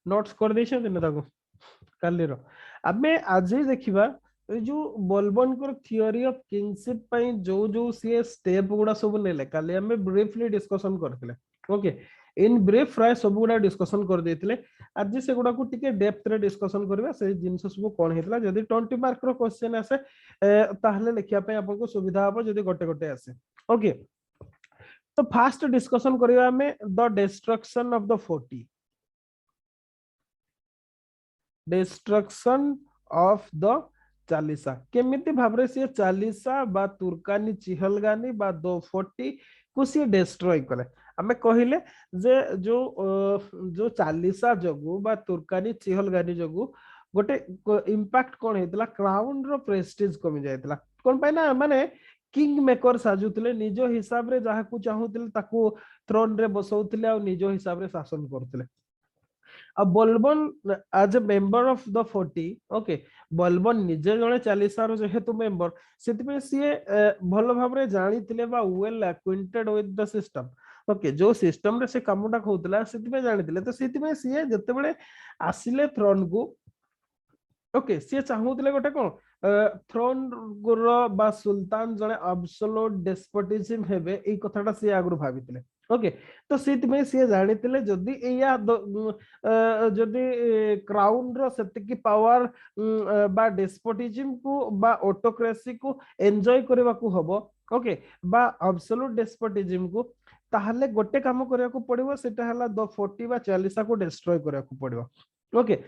Notes कर देछ दिन ताको काली रो आमे आज ही देखिबा जो बलबन को थियोरी ऑफ किंगशिप पई जो सी स्टेप गुडा सब नेले काली हमें ब्रीफली डिस्कशन करथिले ओके इन ब्रीफ राय सब गुडा डिस्कशन कर देथिले आज से गुडा को टिके डेप्थ रे डिस्कशन करबा से जिंस सब कोन हेतला जदी 20 मार्क रो क्वेश्चन आसे ताहले लिखिया पई आपन को सुविधा हो जदी गोटे गोटे आसे ओके तो फास्ट डिस्कशन करबा में the destruction of the 40 destruction of the Chalisa केमिति भाबरे से चालीसा बा तुर्कानी चिहलगानी बा 240 को सी डिस्ट्रॉय करे हमें कहिले जे जो चालीसा जगु बा तुर्कानी चिहलगानी जगु गोटे इंपैक्ट कोन हेतला क्राउन रो प्रेस्टीज कमी जायतला कोन पाइ ना माने किंग मेकर साजुतले निजो हिसाब रे जहा को चाहुतले ताको थ्रोन रे बसौतले आ निजो हिसाब रे शासन करतले अब Balban as a member of the 40 okay Balban निजे जने 40 रो जेहेतु मेंबर सेति सी भल भाव रे जानिथिले बा well acquainted with the system okay जो सिस्टम रे से कामटा होतला सेति जानिथिले तो सेति सी जते बेले आसिले थ्रोन को ओके सी चाहुथिले गोटे कोन थ्रोन रो बा सुल्तान जने एब्सोल्यूट डेस्पोटिज्म हेबे एई कथाटा सी आगु भाबिथिले ओके तो सीत में सी जानिथिले जदी एया जदी क्राउन रो सेतिकी पावर बा डेस्पोटिज्म को बा ऑटोक्रेसी को एन्जॉय करबा को हबो ओके बा एब्सोल्यूट डेस्पोटिज्म को ताहले गोटे काम करिया को पड़िबो सेटा हला 40 बा 40 को डिस्ट्रॉय करिया को पड़िबो ओके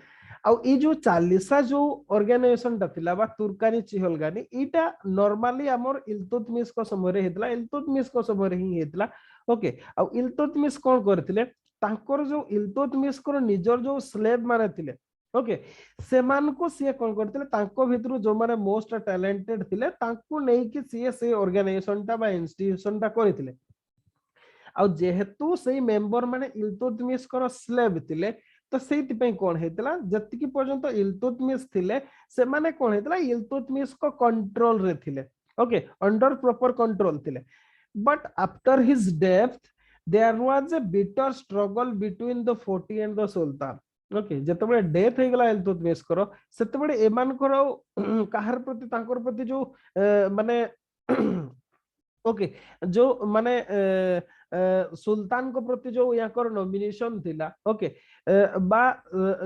आउ ई जो 40 जो ऑर्गेनाइजेशन ता थिला बा तुर्कानी चिहलगानी इटा नॉर्मली हमर इल्तुतमिश को समय रे हेतला इल्तुतमिश को समय रे ही हेतला ओके आउ इल्तुतमिश कोन करथिले तांकर जो इल्तुतमिश को निजर जो स्लेव माने थिले ओके सेमान को सी कोन करथिले तांको भितरु जो माने मोस्ट टैलेंटेड थिले तांको नै कि सी से ऑर्गेनाइजेशन ता बा इंस्टीट्यूशन ता करथिले आउ जेहेतु से मेंबर माने इल्तुतमिश को स्लेव थिले तो सेति पई कोन हेतला जति की पर्यंत इल्तुतमिश थिले से माने कोन हेतला इल्तुतमिश को कंट्रोल रे थिले ओके अंडर प्रॉपर कंट्रोल थिले but after his death there was a bitter struggle between the 40 and the sultan okay जते बळे डेथ हे गेला इल्तुतमिश करो सेते बळे एमान करो काहर प्रति तांकर प्रति जो माने ओके जो माने सुल्तान को प्रति जो याकर नॉमिनेशन थिला ओके बा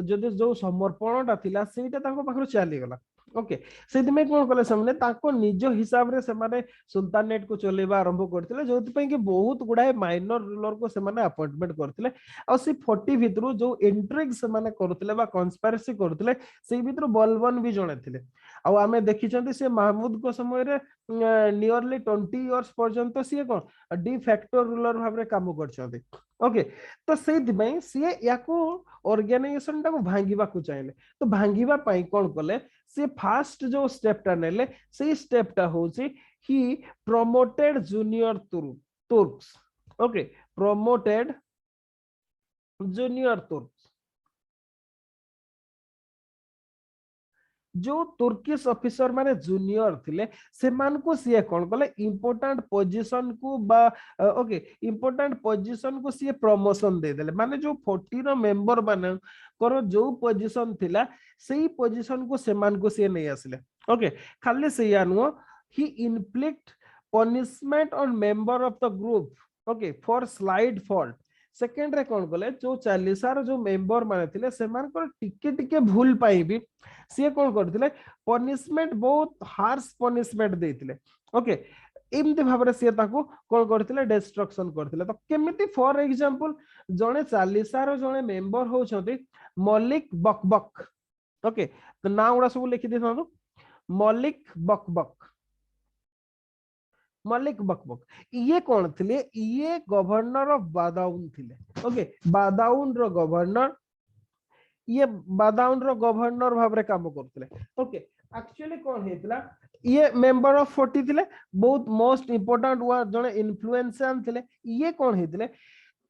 जदि जो समर्पणटा थिला सेटा तांको पाखरो चली गला ओके सेति में कोन कले सामने तांको निजो हिसाब रे से माने सुल्तानेट को चलेबा आरंभ करथिले जोति पई कि बहुत गुडाय माइनर रूलर को से माने अपॉइंटमेंट करथिले आ से 40 भितरु जो इंट्रिग से माने करथिले बा कन्स्पिरेसी करथिले से भितरु बलबन भी जणे थिले आ आमे देखिचंती से महमूद को समय रे नियरली 20 इयर्स पर्यंत सी कोन डी फैक्टर रूलर भाव रे काम करछंती ओके तो सेति में सी याको ऑर्गेनाइजेशन टा को भांगीबा को चाहिले तो भांगीबा पई कोन कले से फास्ट जो स्टेप टा नेले से स्टेप टा होची he promoted junior Turks okay promoted junior Turks जो तुर्किश ऑफिसर माने जूनियर थिले से मान को सी कोन कले इंपोर्टेंट पोजीशन को बा ओके इंपोर्टेंट पोजीशन को सी प्रमोशन दे देले माने जो 40 रो मेंबर माने करो जो पोजीशन थिला सेही पोजीशन को से मान को सी नै आसले ओके खाली से या नो he inflict punishment on member of the group okay for slight fault second रे कोन कले जो 40 रो जो मेंबर माने थिले से मान को टिके टिके भूल पाई भी सी कोन करथिले पनिशमेंट बहुत हार्श पनिशमेंट देथिले ओके एमते भाबरे सी ताको कोन करथिले डिस्ट्रक्शन करथिले तो केमिति फॉर एग्जांपल जने 40 रो जने मेंबर होछथि मलिक बकबक ओके तो ना उडा सब लिखि देथानो मलिक बकबक मलिक बकबक ये कौन थिले ये गवर्नर ऑफ बादाउन थिले ओके बादाउन रो गवर्नर ये बादाउन रो गवर्नर भाबरे काम करथिले ओके एक्चुअली कौन हेतला ये मेंबर ऑफ 40 थिले बहुत मोस्ट इंपोर्टेंट वा जने इन्फ्लुएंशियल थिले ये कौन हेतले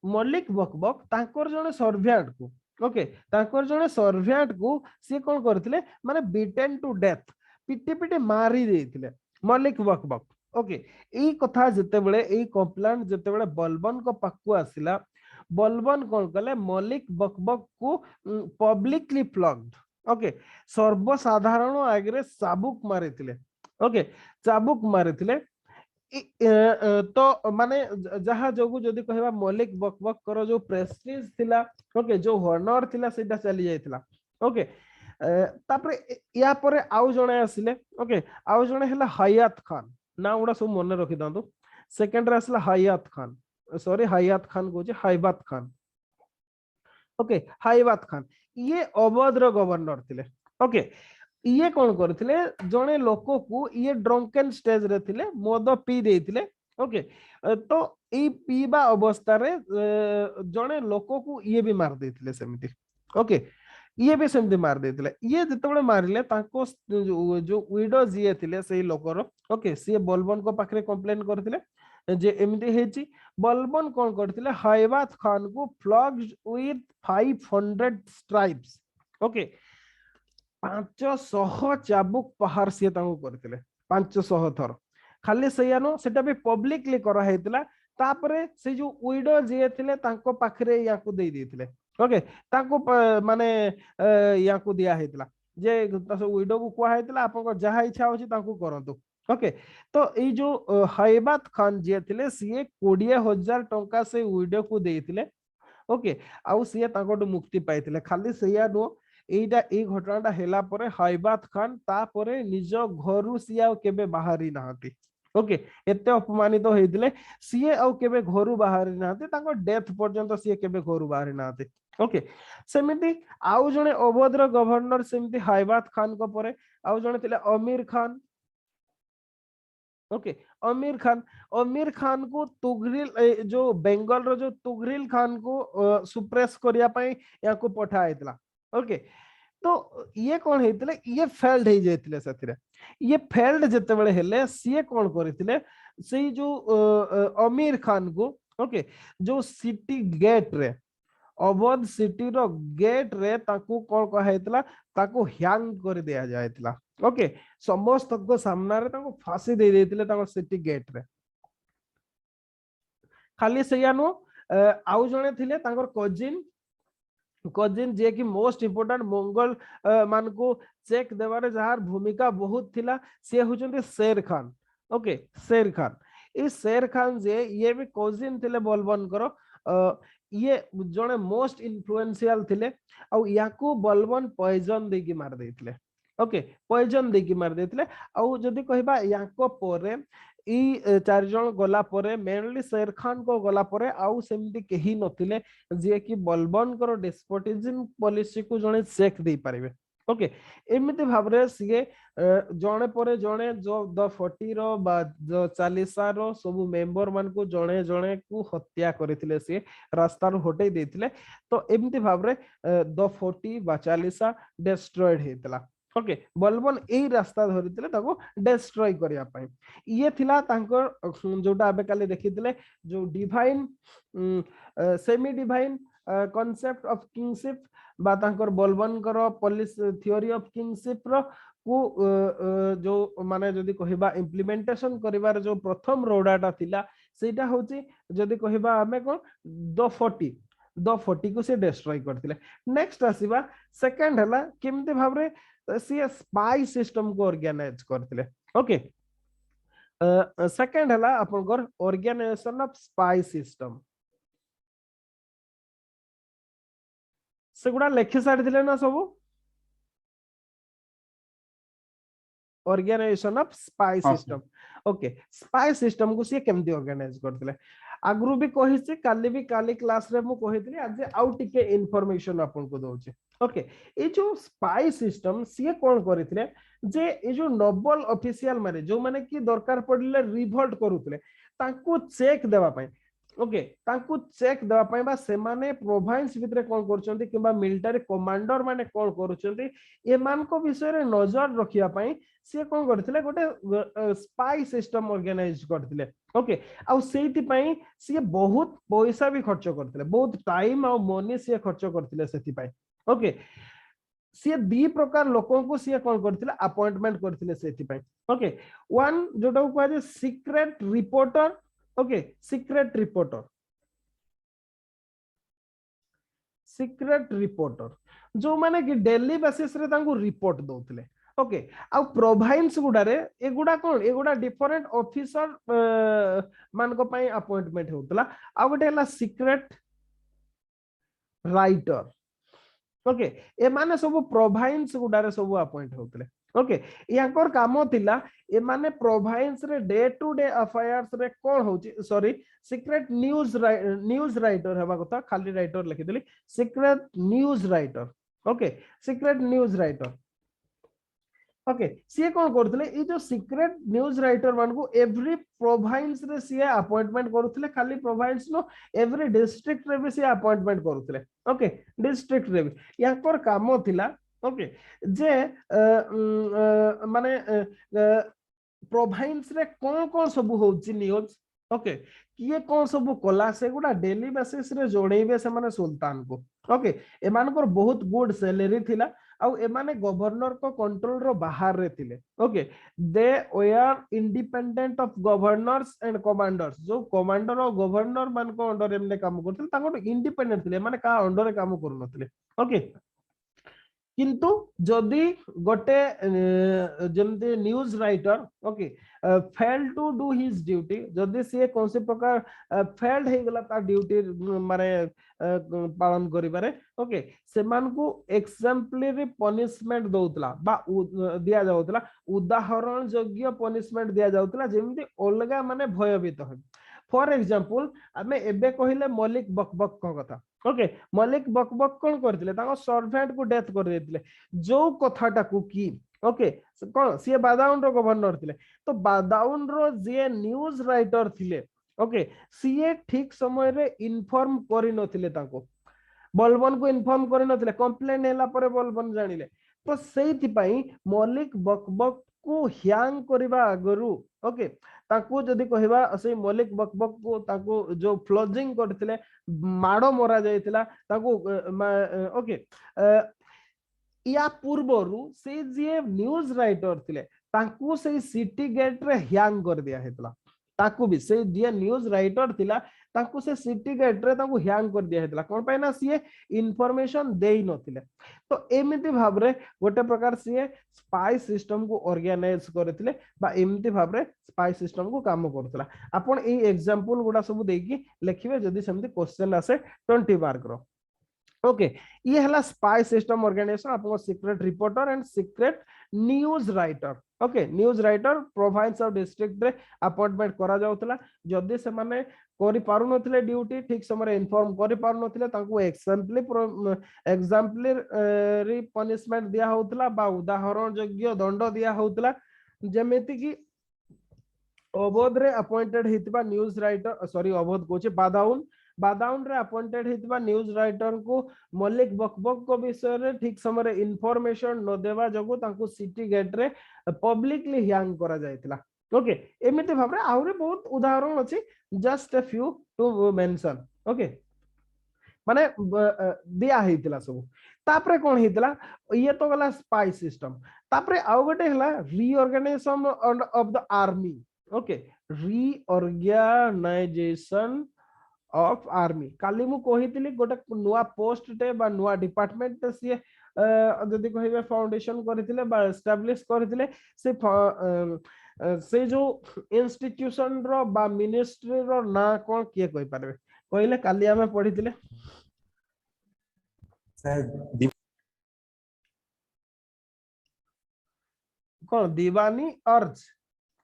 मलिक बकबक तांकर जने सर्वेंट को ओके तांकर जने सर्वेंट को से कौन करथिले माने बीटेन टू डेथ पिटे पिटे मारी देथिले मलिक बकबक ओके एई कथा जते बेले एई कंप्लेंट जते बेले बलबन को पाकु आसिला बलबन कौन कले मलिक बकबक को पब्लिकली फ्लॉग्ड ओके सर्वसाधारण आगे चाबुक मारिथिले ओके चाबुक मारिथिले तो माने जहा जोगु जदी कहबा मलिक बकबक करो जो प्रेस्टीज थिला ओके जो हॉनर थिला सेटा चली जायतिला ओके तापरे या परे आउ जणे आसिले ओके आउ जणे हला हयात खान ना उडा सब मन रखि दंतु सेकंड रे आसला हयात खान सॉरी हयात खान को हाइबात खान ओके हाइबात खान ये अवधर गवर्नर थिले ओके ये कौन करथिले जणे लोक को ये ड्रंकेन स्टेज रे थिले मद पी देथिले ओके तो ई पीबा अवस्था रे जणे लोक को ये भी मार देथिले सेमिति ओके ये भी सेमती मार देथिले ये जतबे मारिले ताको जो विडो जिए थिले सेही लोकर ओके सी बलबन को पाखरे कंप्लेन करथिले जे एमती हेची बलबन कौन करथिले हाइबात खान को फ्लॉग्ड विथ 500 स्ट्राइप्स ओके 500 चाबुक पहाड़ सी करथिले 500 थर खाली सैयानो सेटा भी पब्लिकली करा हेतिला तापरे से जो विडो जे थिले तांको पाखरे याकू दे देथिले ओके तांको माने याकू दिया हेतिला जे विडो को कुआ हेतिला आपन जहा इच्छा होची तांको करंतु ओके तो ए जो हाइबात खान जे थिले सी 20,000 टंका से विडो को देथिले ओके आउ सी तांको मुक्ति पाइथिले खाली सैया नो एटा ए घटनाटा हेला परे हाइबात खान तापरे निज घरु सिया केबे बाहरी नाहती ओके एते अपमानित तो होइदिले सीए आउ केबे घरु बाहरी नाहती तांको डेथ पर्यंत सीए केबे घरु बाहरी नाहती ओके सेमिति आउ जणे अवधर गवर्नर सेमिति हाइबात खान को परे आउ जणे थिले अमीर खान ओके अमीर खान को तुगरिल जो बेंगल रो जो तुगरिल खान को सुप्रेस करिया पई या को पठा आइतला ओके तो ये कौन हेतिले ये फेल्ड हे जेतिले सथिरे ये फेल्ड जते बेले हेले सीए कौन करितिले सेई जो अमीर खान को ओके जो सिटी गेट रे अवध सिटी रो गेट रे ताकू कौन कहा हेतिला ताकू हैंग कर दिया जायतिला ओके समस्त को सामना रे ताकू फांसी दे देतिले ताको सिटी गेट रे खाली सैयानो आउ जणे थिले तांकर कजिन जे कि मोस्ट इंपोर्टेंट मंगल मान को चेक देवारे जहार भूमिका बहुत थिला से हुचंती शेर खान ओके शेर खान ई शेर खान जे ये भी कजिन थिले बलबन करो ये जने मोस्ट इन्फ्लुएंशियल थिले आ याकू बलबन पॉइजन देकी मार देथिले ओके पॉइजन देकी मार देथिले आ जदी कहबा याको परे ई 4 जन गला परे मेनली शेर खान को गला परे आउ सेमती केही नथिले जे कि बलबन करो डेस्पोटिज्म पॉलिसी को जने चेक दे पारिबे ओके एमिति भाबरे सिए जणे परे जणे जो द 40 रो बा जो 40 रो सब मेंबर मान को जणे जणे को हत्या करथिले से रास्ता रो हटै देथिले तो एमिति भाबरे द 40 बा 40 डिस्ट्रॉयड हेतला ओके बलबन ए रास्ता धरिथिले ताको डिस्ट्रॉय करिया पई ये थिला तांकर जोटा आबे काले देखिथिले जो divine semi divine concept of kingship बा तांकर बलबन करो पॉलिस थ्योरी ऑफ किंगशिप रो को जो माने जदी कहिबा इंप्लीमेंटेशन करिवार जो प्रथम रोडाटा थिला सेटा होची जदी कहिबा हमें कोन द 40 को से डिस्ट्रॉय करथिले नेक्स्ट आसीबा सेकंड हला केमते भाबरे सी स्पाई सिस्टम को ऑर्गेनाइज करथिले ओके सेकंड हला आपनकर ऑर्गेनाइजेशन ऑफ स्पाई सिस्टम सेगुडा लेखि सारि दिले ना सब organization of spy system okay spy system को सी केमती ऑर्गेनाइज करथिले आगरु भी कहिछि काली क्लास रे मु कहितली आज आउ टिके इन्फॉर्मेशन आपन को दोछि ओके ए जो स्पाई सिस्टम सी कोन करथिले जे ए जो नोबल ऑफिशियल माने जो माने की दरकार पड़िले रिवोल्ट करूतले तांको चेक देबा पई ओके तांको चेक देबा पई बा से माने प्रोविंस भितरे कोन करचंती किबा मिलिटरी कमांडर माने कोन करचंती ए मान को विषय रे नजर रखिया पई से कोन करथिले गोटे स्पाई सिस्टम ऑर्गेनाइज करथिले ओके आ सेति पई से बहुत पैसा भी खर्च करथिले बहुत टाइम आ मनी से खर्च करथिले सेति पई ओके सी दी प्रकार लोकों को सी कोन करथिले अपॉइंटमेंट करथिले सेति पई ओके वन जोटा को जे secret reporter okay secret reporter secret reporter जो माने कि डेली बेसिस रे तांको रिपोर्ट दउतले ओके आ प्रोवाइंस गुडारे एगुडा कोन एगुडा डिफरेंट ऑफिसर मान को पई अपॉइंटमेंट होतला आ गोटे हला सिक्रेट राइटर ओके ए माने सब प्रोवाइंस गुडारे सब अपॉइंट होतले ओके याकर काम थिला ए माने प्रोवाइंस रे डे टू डे अफेयर्स रे कोन होची सॉरी सिक्रेट न्यूज राइटर हेबा कथा खाली राइटर लिखि देली secret news writer okay secret news writer okay सी कौन करथिले ई जो सिक्रेट न्यूज राइटर मान को एवरी प्रोविंस रे सी अपॉइंटमेंट करथिले खाली प्रोविंस नो एवरी डिस्ट्रिक्ट रे भी सी अपॉइंटमेंट करथिले ओके डिस्ट्रिक्ट रे भी याकर काम थिला ओके जे माने प्रोविंस रे कोन कोन सब होची न्यूज ओके किए कौन सब कला से गुडा डेली बेसिस रे जोड़ेबे से माने सुल्तान को ओके ए मानकर बहुत गुड सैलरी थिला आउ एमाने गवर्नर को कंट्रोल रो बाहर रे थिले okay they were independent of governors and commanders जो कमांडर और गवर्नर मान को अंडर एमने काम करथिले ताको इंडिपेंडेंट थिले माने का अंडर रे काम करू नथिले ओके किंतु जदि गोटे जमते news writer okay fail to do his duty जदि से कौन से प्रकार फेल्ड हे गला ता ड्यूटी माने पालन करि पारे ओके से मान को एग्जाम्पलरी पनिशमेंट दउतला बा दिया जाउतला उदाहरण योग्य पनिशमेंट दिया जाउतला जेमति अलगा माने भयभीत हो फॉर एग्जांपल आमे एबे कहिले मलिक बकबक को कथा ओके मलिक बकबक कोन करथिले ताको सर्वेंट को डेथ कर देथिले जो कथाटा को की ओके कोन से बादाउन रो गवर्नर थिले तो बादाउन रो जे न्यूज राइटर थिले ओके सीए ठीक समय रे इन्फॉर्म करि नथिले ताको बलबन को इन्फॉर्म करि नथिले कंप्लेंट हैला परे बलबन जानिले तो सेति पई मलिक बकबक को ह्यांग करबा आगरु ओके ताको जदी कहबा से मलिक बकबक को ताको जो फ्लजिंग करथिले माडो मरा जायतिला ताको ओके या पूर्वरु से जे न्यूज राइटर थिले ताको से सिटी गेट रे ह्यांग कर दिया हेतला ताको भी से जे न्यूज राइटर थिला ताको से सिटी गेट रे ताको ह्यांग कर दिया हेतला कोन पैना सीए इन्फॉर्मेशन देई नथिले तो एमिति भाबरे गोटे प्रकार सीए स्पाई सिस्टम को ऑर्गेनाइज करथिले बा एमिति भाबरे स्पाई सिस्टम को काम करथला आपण ए एग्जांपल गुडा सब देकी लिखिबे जदी समति क्वेश्चन आसे 20 मार्क रो ओके ये हला स्पाई सिस्टम ऑर्गेनाइजेशन आपको secret reporter and secret news writer okay news writer province of district रे अपॉइंटमेंट करा जाउतला जदी से माने करि पारु नथिले ड्यूटी ठीक समय इन्फॉर्म करि पारु नथिले तांको एग्जाम्पलरी पनिशमेंट दिया होतला बा उदाहरण योग्य दंड दिया होतला जेमेति कि अवध रे अपॉइंटेड हितबा न्यूज राइटर सॉरी अवध कोचे बादाउन रे अपॉइंटेड हितबा न्यूज राइटर को मलिक बकबक को विषय रे ठीक समय रे इंफॉर्मेशन न देवा जगो तांको सिटी गेट रे पब्लिकली ह्यांग करा जायतिला ओके एमिति भाबरे आउरे बहुत उदाहरण अछि just a few to mention okay माने दिया हेतिला सब तापरे कोन हेतिला ये तो गला स्पाई सिस्टम तापरे आउ गटे हला reorganisation of the army okay reorganisation of army काली मु कहितली गोटे नुआ पोस्ट टे बा नुआ डिपार्टमेंट से जदी कहिबे फाउंडेशन करथिले बा एस्टैब्लिश करथिले से जो इंस्टीट्यूशन रो बा मिनिस्ट्री रो ना कोन किए कहि पारबे कहिले काली हमें पढिथिले कोन दीवानी अर्ज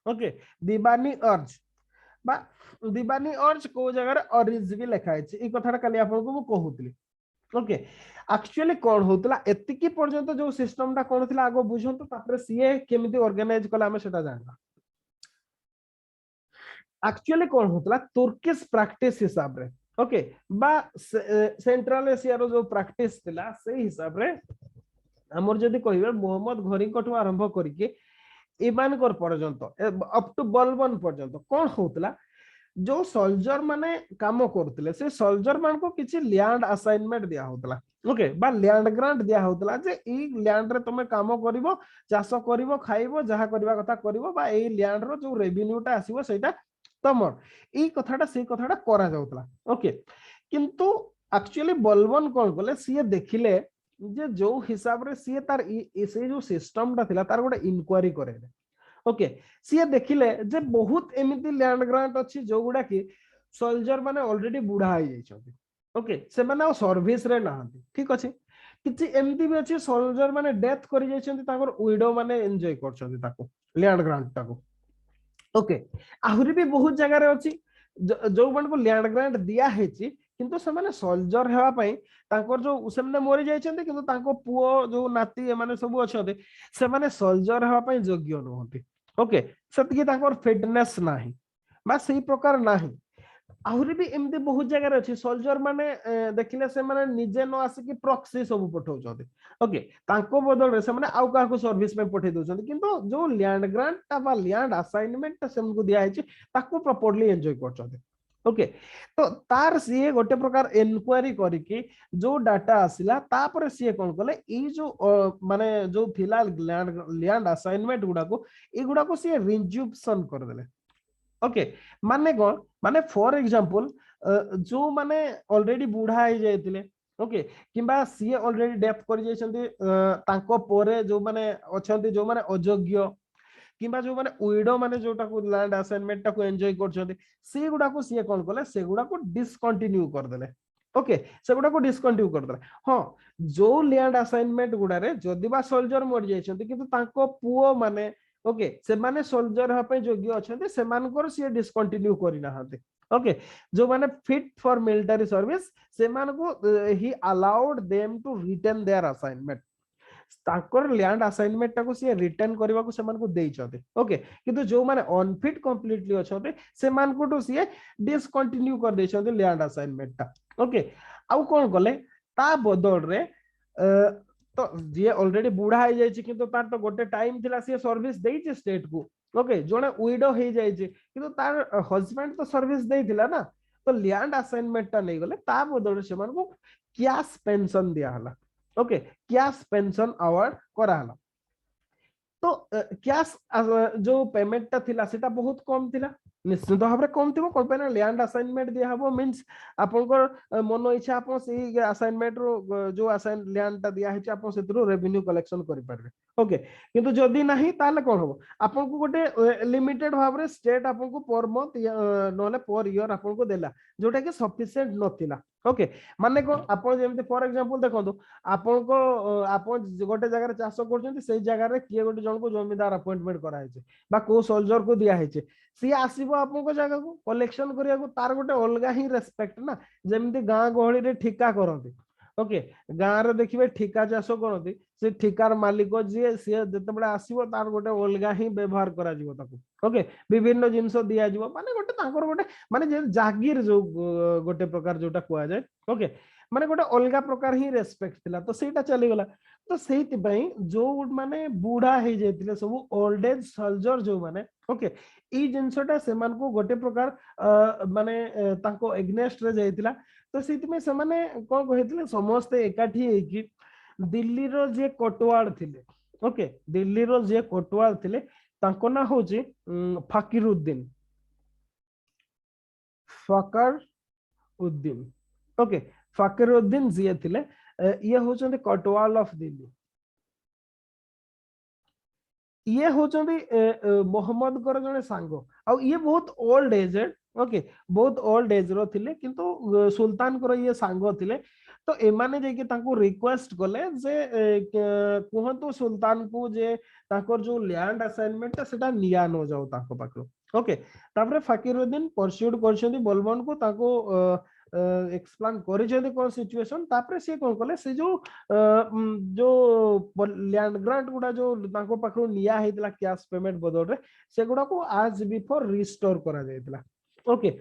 ओके दीवानी अर्ज बा दीवानी अर्ज को जगह अर्ज भी लिखा है ई कथाटा काली आपन को कहूतली ओके एक्चुअली कोन होतला एतिकी पर्यंत जो सिस्टमटा कोन थिला आगो बुझंतो तापर सीए केमिति ऑर्गेनाइज कला हमें सेटा जानला एक्चुअली कोन होतला तुर्किश प्रैक्टिस हिसाब रे ओके बा सेंट्रल एशिया रो जो प्रैक्टिस थिला से हिसाब रे हमर जदी कहिबे मोहम्मद घोरी कोठू आरंभ करिके इमान कर पर्यंत अप टू बलबन पर्यंत कोन होतला जो सोल्जर माने काम करथिले से सोल्जर मान को किछि लैंड असाइनमेंट दिया होतला ओके बा लैंड ग्रांट दिया होतला जे ई लैंड रे तमे काम करिवो चाष करिवो खाइबो जहा करबा कथा करिवो बा ए लैंड रो जो रेवेन्यूटा आसीबो सेटा तमर ई कथाटा से कथाटा करा जाउतला ओके किंतु एक्चुअली बलबन कौन कले सी देखिले जे जो हिसाब रे सी तार से जो सिस्टम टा थिला तार गोटे इनक्वारी करे ओके सी देखिले जे बहुत एमिति लैंड ग्रांट अछि जो गुडा की सोल्जर माने ऑलरेडी बुढ़ा हो जाइछथि ओके से माने सर्विस रे नाहंती ठीक अछि किछि एमिति भी अछि सोल्जर माने डेथ करि जाइछथि ताकर विडो माने एन्जॉय करछथि ताको लैंड ग्रांट ताको ओके आहुरी भी बहुत जगह रे अछि जो मन को लैंड ग्रांट दिया हेछि किंतु से माने सोल्जर हेवा पई ताकर जो सेमने मरि जाइछथि किंतु ताको पुओ जो नाती माने सब अछथि से माने सोल्जर हेवा पई योग्य नहंती ओके सेतकी ताकर फिटनेस नाही बा सही प्रकार नाही आहुरी भी एमती बहुत जगह अच्छी सोल्जर माने देखिले से माने निजे न आसिक प्रॉक्सी सब पठाउछथि ओके तांको बदल रे से माने आउ काको सर्विस में पठे दोछथि किंतु जो लैंड ग्रांट ता बा लैंड असाइनमेंट सेमको दिया है ताको प्रॉपर्ली एन्जॉय करछथि ओके तो तार सी गोटे प्रकार एनक्वारी करिकी जो डाटा आसिला तापर सी कोन कले ई जो माने जो थिला लैंड असाइनमेंट गुडा को सी रिज्यूमशन कर देले ओके माने कौन माने फॉर एग्जांपल जो माने ऑलरेडी बुढ़ा हो जाइतिले ओके किंबा सी ऑलरेडी डेथ कर जाइछन्ती तांको पोरे जो माने अछन्ती जो माने अयोग्य किंबा जो माने विडो माने जोटा को लैंड असाइनमेंट टा को एन्जॉय करछन्ती से गुडा को सी कोन कले से गुडा को डिसकंटिन्यू कर देले ओके से गुडा को डिसकंटिन्यू कर देले हां जो लैंड असाइनमेंट गुडा रे जदी बा सोल्जर मर जाइछन्ती किंतु तांको पुओ माने ओके से माने सोल्जर हा पे योग्य अछन्ती से मानकर से डिसकंटिन्यू करि नाहंती ओके जो माने फिट फॉर मिलिटरी सर्विस से मान को he allowed them to return their assignment ताकर लैंड असाइनमेंट टाको से रिटर्न करबा को से मान को देइ छथि ओके किंतु जो माने अनफिट कंप्लीटली अछथि से मान को तो से डिसकंटिन्यू कर दे छथि लैंड असाइनमेंट टा ओके आउ कोन गले ता बदल रे तो जी ऑलरेडी बुढ़ा हो जाइए किंतु तार तो गोटे टाइम थिला सी सर्विस देइछे स्टेट को ओके जोने विडो हो जाइए किंतु तार हस्बैंड तो सर्विस देइथिला ना तो लैंड असाइनमेंट टा नहीं गले ता बदल से मान को कैश पेंशन दिया हला ओके कैश पेंशन अवार्ड करा हला तो कैश जो पेमेंट ता थिला सेटा बहुत कम थिला निश्चित भाव में कम थी कौन पे लैंड असाइनमेंट दिया हम मीन्स आपनकर मन इच्छा आप असाइनमेंट रो जो असाइन लैंड ता दिया है आप रेवेन्यू कलेक्शन करि पारे ओके किंतु जदी नहीं ताले कोन हो आपन को गोटे लिमिटेड भाव में स्टेट आपन को पर मंथ नले पर ईयर आपन को देला जोटा कि सफिशिएंट नथिला ओके माने को आपन जेमते फॉर एग्जांपल देखंतु आपन को आपन गोटे जगह रे चाष करछन्ती सेही जगह रे किए गोटे जन को जमींदार अपॉइंटमेंट करा है बा को सोल्जर को दिया है सी आसीबो आपन जगह को कलेक्शन करिया को तार गोटे अलगा ही रेस्पेक्ट ना जेमती गां गहली रे ठिका करंती ओके गां रे देखिबे ठिका चाष करंती से ठिकार मालिक जे सी जतबडा आसीबो तार गोटे अलगा ही व्यवहार करा जिवो ताको ओके विभिन्न जिंस दिया जिवो माने गोटे तांकर गोटे माने जे जागीर जो गोटे प्रकार जोटा कुआ जाय ओके माने गोटे अलगा प्रकार ही रेस्पेक्ट थिला तो सेटा चली गला तो सेति पई जो माने बूढ़ा हे जेतिले सब ओल्ड एज सोल्जर जो माने ओके ई जिंसटा सेमान को गोटे प्रकार माने तांको एग्नेस्ट रे जाइतिला तो सेति में से माने कोन कहितिले समस्त एकाठी हे कि दिल्ली रो जे कोटवाल थिले ओके दिल्ली रो जे कोटवाल थिले तांको ना होची फकीरुद्दीन फकर उद्दीन ओके फकीरुद्दीन जी थिले ये होचंदी कोटवाल ऑफ दिल्ली ये होचंदी मोहम्मद कर जने सांगो आ ये बहुत ओल्ड एज ओके बहुत ओल्ड एज रो थिले किंतु सुल्तान कर ये सांगो थिले तो एमाने जे कि तांको रिक्वेस्ट कले जे कुहंतु सुल्तान को जे ताकर जो लैंड असाइनमेंट सेटा निया न जाऊ ताको पाखरो ओके तापरे फकीरुद्दीन परस्यूड करछंदी बलबन को ताको एक्सप्लेन करिसेंती कोन सिचुएशन तापरे से कोन कले से जो लैंड ग्रांट गुडा जो ताको पाखरो निया हेतला कैश पेमेंट बदल रे से गुडा को आज बिफोर रिस्टोर करा जायतला ओके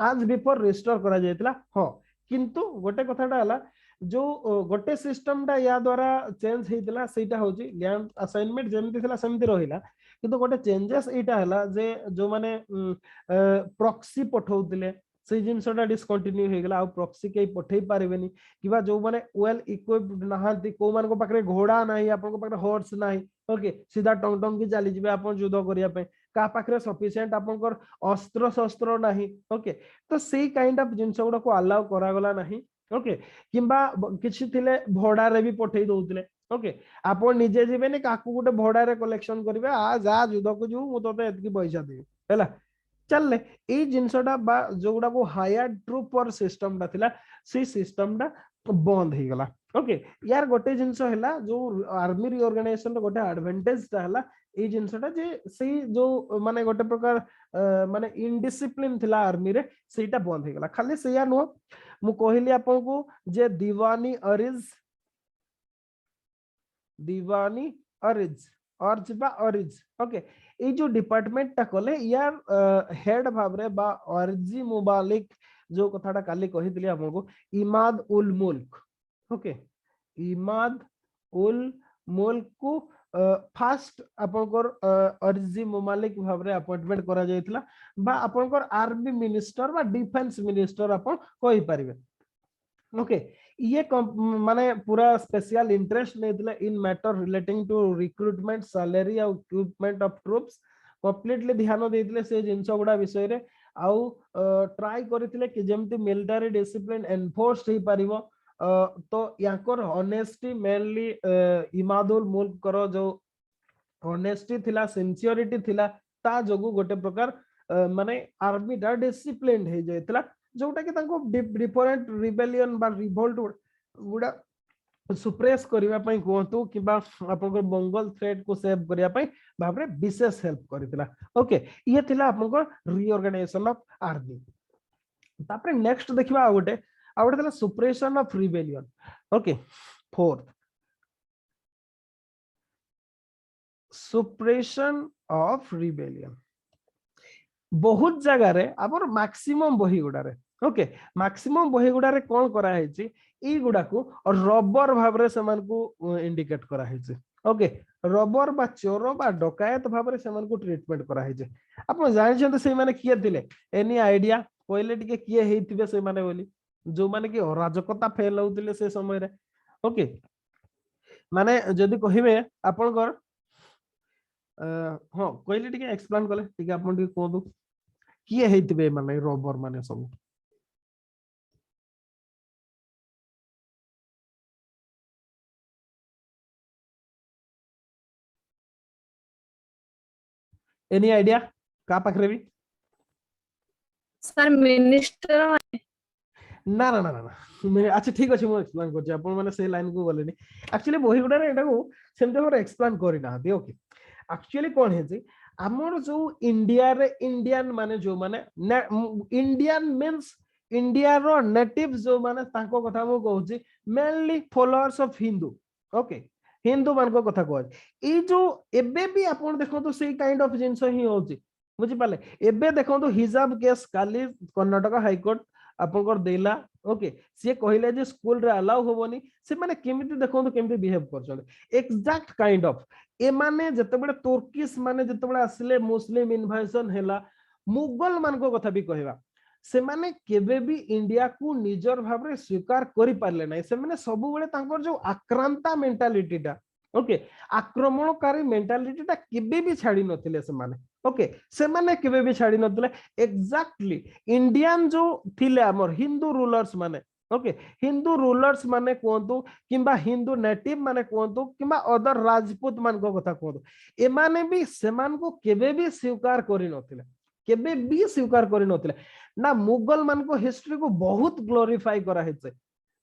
आज बिफोर रिस्टोर करा जायतला हां किंतु गोटे कथाटा हला जो गोटे सिस्टम टा या द्वारा चेंज हेतला सेटा होची लैंड असाइनमेंट जेमति थिला सेमति रहिला किंतु गोटे चेंजेस एटा हला जे जो माने प्रॉक्सी पठौतिले से जिनसटा डिसकंटिन्यू हे गेला आ प्रॉक्सी के पठै पारेबेनी किबा जो माने वेल इक्विप्ड नहांती को मान को पाखरे घोड़ा नाही आपन को पाखरे हॉर्स नाही ओके सीधा टंग टंग की चली जिबे आपन युद्ध करिया पे का पाखरे सफिशिएंट आपन को अस्त्र शस्त्र नाही ओके तो सेही काइंड ऑफ जिनस गुडा को अलाउ करा गला नाही ओके किंबा किछि थिले भड़ा रे भी पठेई दउतिले ओके आपण निजे जीवेनी काकू गोटे भड़ा रे कलेक्शन करिवे आ जा युद्ध को जो मु तते एतकी पैसा देबी हैला चलले एई जिंसटा बा जोगुडा को हायर ट्रूप और सिस्टम ता थिला से सिस्टम ता बंद हे गला ओके यार गोटे जिंस हैला जो आर्मी रिऑर्गेनाइजेशन रो गोटे एडवांटेज ता हैला एई जिंसटा जे से जो माने गोटे प्रकार माने इनडिसिप्लिन थिला आर्मी रे सेटा बंद हे गला खाली सेया नो मु कहली आपन को जे दीवानी अरिज अर्ज बा अरिज ओके ए जो डिपार्टमेंट टा कले यार हेड भाबरे बा अर्जी मुबालिक जो कथाटा काली कहितली आपन को इमाद उल मुल्क ओके इमाद उल मुल्क को फास्ट आपनकर अर्जी मुबालिक भाबरे अपॉइंटमेंट करा जायतला बा आपनकर आर्मी मिनिस्टर बा डिफेंस मिनिस्टर आपन कहि परिबे ओके ये माने पूरा स्पेशल इंटरेस्ट लेथिला in matter relating to recruitment salary और इक्विपमेंट ऑफ ट्रूप्स कंप्लीटली ध्यान देथिले से जिंस गुडा विषय रे आउ ट्राई करथिले कि जेमति मिलिटरी डिसिप्लिन एनफोर्स हे परिबो तो याकर ऑनेस्टी मेनली इमादुल मुल्क करो जो ऑनेस्टी थिला सिंसियरिटी थिला ता जोगु गोटे प्रकार माने आर्मी दा डिसिप्लिन हे जायतला जोटा कि तांको डिफरेंट रिबेलियन बा रिवोल्ट गुडा सुप्रेस करिवा पई कोंतु किबा आपन बंगल थ्रेट को सेव करिया पई भाबरे विशेष हेल्प करितला ओके ये थिला आपन रीऑर्गेनाइजेशन ऑफ आर्मी तापरे नेक्स्ट देखिबा आ गोटे थिला suppression of rebellion okay fourth suppression of rebellion बहुत जगह रे आपर मैक्सिमम बही गुडा रे ओके मैक्सिमम बही गुडा रे कोन करा हेची ई गुडा को और रबर भाबरे समान को इंडिकेट करा हेची ओके रबर बा चोर बा डकायत भाबरे समान को ट्रीटमेंट करा हेची आपण जानि छन से माने किए दिले एनी आईडिया कोइले टिके किए हेतिबे से माने बोली जो माने कि अराजकता फेल होतिले से समय रे ओके माने जदी कहिबे आपण कर हां कोइले टिके एक्सप्लेन करले टिके आपण टिके कोदु किए हेतिबे माने रबर माने सब एनी आईडिया का पाखरे भी सर मिनिस्टर ना ना ना ना मैं अच्छा ठीक अछि मु एक्सप्लेन करछि आपण माने से लाइन को बोलेनी एक्चुअली बही गुडा रे एटा को सेमते हमर एक्सप्लेन करि ना दे ओके एक्चुअली कोन हे जे हमर जो इंडिया रे इंडियन माने जो माने इंडियन मींस इंडिया रो नेटिव जो माने तांको कथा मु कहूछि mainly followers of Hindu okay Hindu मान को कथा कहै ई जो एबे भी आपण देखो तो सेही काइंड ऑफ जिंस ही होछि बुझि पाले एबे देखो तो हिजाब केस काली कर्नाटक हाई कोर्ट आपनकर देला ओके से कहिले जे स्कूल रे अलाउ होबोनी से माने केमिति देखो तो केमिति बिहेव करछन एग्जैक्ट काइंड ऑफ ए माने जते बडे तुर्किश माने जते बडे आसिले मुस्लिम इन्वेजन हैला मुगल मान को कथा भी कहबा से माने केबे भी इंडिया को निजर भाबरे स्वीकार करि पारले नै से माने सब बडे तांकर जो आक्रांता मेंटालिटी टा ओके आक्रमणकारी मेंटालिटी टा केबे भी छाडी नथिले से माने ओके से माने केबे भी छाडी नथिले एग्जैक्टली इंडियन जो थिले हमर हिंदू रूलर्स माने ओके हिंदू रूलर्स माने कोंतु किंबा हिंदू नेटिव माने कोंतु किंबा अदर राजपूत मान को कथा कोंतु ए माने भी सेमान को केबे भी स्वीकार करि नथिले केबे भी स्वीकार करि नथिले ना मुगल मान को हिस्ट्री को बहुत ग्लोरीफाई करा हेचे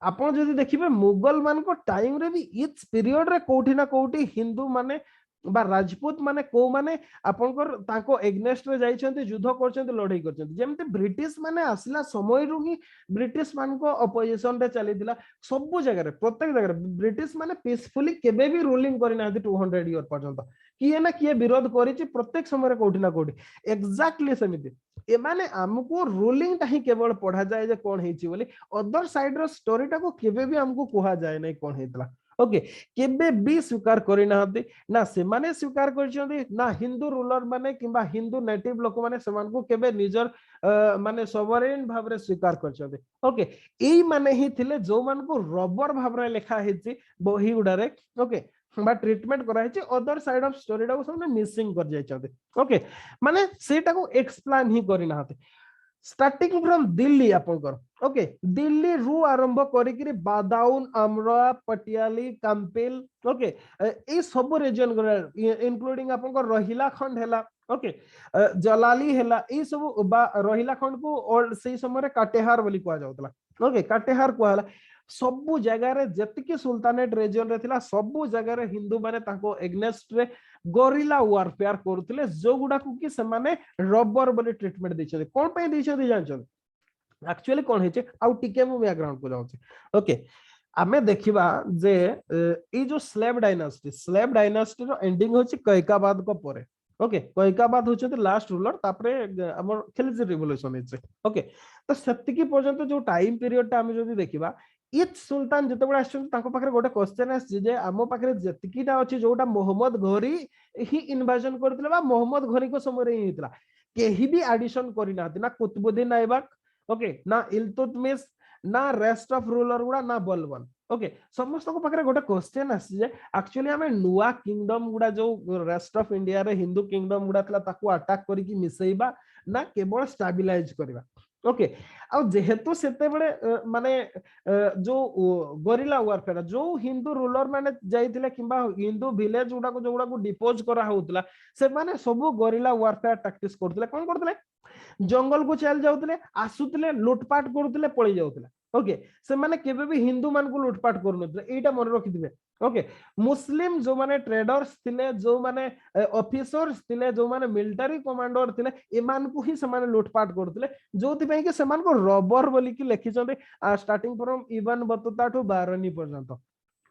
आपण जदि देखिबे मुगल मान को टाइम रे भी इच पीरियड रे कोठी ना कोठी हिंदू माने बा राजपूत माने को माने आपनकर ताको एग्नेस्ट रे जाइछन्ते युद्ध करछन्ते लड़ाई करछन्ते जेमते ब्रिटिश माने आसला समय रु ही ब्रिटिश मान को अपोजिशन रे चलीदिला सब जगह रे प्रत्येक जगह रे ब्रिटिश माने पीसफुली केबे भी रूलिंग करिना 200 इयर पर्यंत किए ना किए विरोध करिछि प्रत्येक समय रे कोठी ना कोठी एग्जैक्टली समिति ए माने हमको रूलिंग ता ही केवल पढ़ा जाए जे कोन हेछि बोली अदर साइड रो स्टोरी टा को केबे भी हमको कहा जाए नै कोन हेतला ओके केबे भी स्वीकार करि नाहते ना से माने स्वीकार करछन्ते ना हिंदू रूलर माने किबा हिंदू नेटिव लोक माने समान को केबे निजर माने सोवरेन भाबरे स्वीकार करछन्ते ओके एई माने ही थिले जो मान को रबर भाबरे लेखा हेछि बही उडारे ओके बा ट्रीटमेंट करा हेछि अदर साइड ऑफ स्टोरी टा को सबने मिसिंग कर जाय छन्ते ओके माने सेटा को एक्सप्लेन ही करि नाहते स्टार्टिंग फ्रॉम दिल्ली आपनकर ओके दिल्ली रु आरंभ करिकरी बादाउन अमरा पटियाली कंपिल ओके ए सब रीजन इंक्लूडिंग आपनकर रहिला खंड हैला ओके जलाली हैला ए सब बा रहिला खंड को और सही समय काटेहार बोली कहा जाउतला ओके काटेहार कहला सबु जगह रे जतिकी सुल्तानेट रीजन रे थिला सबु जगह रे हिंदू माने ताको एग्नेस्ट रे गोरिल्ला वारफेयर करथले जो गुडा को कि से माने रबर बोली ट्रीटमेंट दैछले कोन पे दैछले जानछन एक्चुअली कोन हेचे आउ टिके मु बैकग्राउंड को जाउछे ओके आमे देखिबा जे ई जो स्लेव डायनास्टी रो एंडिंग होची कैकाबाद को परे ओके कैकाबाद होचे तो लास्ट रूलर तापरे हमर खिलजी रिवोल्यूशन हेचे ओके तो सेतिकी पर्यंत जो टाइम पीरियड ता आमे जदी देखिबा इच सुल्तान जते बडा आछन ताको पाखरे गोटे क्वेश्चन आछ जे आमो पाखरे जतिकीटा अछि जोटा मोहम्मद घोरी ही इन्वेजन करथिले बा मोहम्मद घोरी को समय रे हितला केही भी एडिशन करि ना ना कुतुबुद्दीन ऐबक ओके ना इल्तुतमिश ना रेस्ट ऑफ रूलर गुडा ना बलबन ओके समस्त को पाखरे गोटे क्वेश्चन आछ जे एक्चुअली हमें नुआ किंगडम गुडा जो रेस्ट ऑफ इंडिया रे हिंदू किंगडम गुडा थला ताको अटैक करि कि मिसेइबा ना केवल स्टेबलाइज करबा ओके आ जेहेतु सेते बडे माने जो गोरिल्ला वारफेयर जो हिंदू रूलर माने जाइतिले किबा हिंदू विलेज गुडा को डिपोज करा होतला से माने सब गोरिल्ला वारफेयर टैक्टिक्स करथिले कोन करथिले जंगल को चल जाउतिले आसुतिले लूटपाट करथिले पळी जाउतिले ओके से माने केबे भी हिंदू मान को लूटपाट करनथिले एटा मन रखिदिबे ओके मुस्लिम जो माने ट्रेडर्स थिले जो माने ऑफिसर्स थिले जो माने मिलिटरी कमांडर थिले एमान को ही समान लूटपाट करथिले जोति पई के समान को रबर बोली कि लिखि चंदे starting from ibn Battuta to बारनी पर्यंत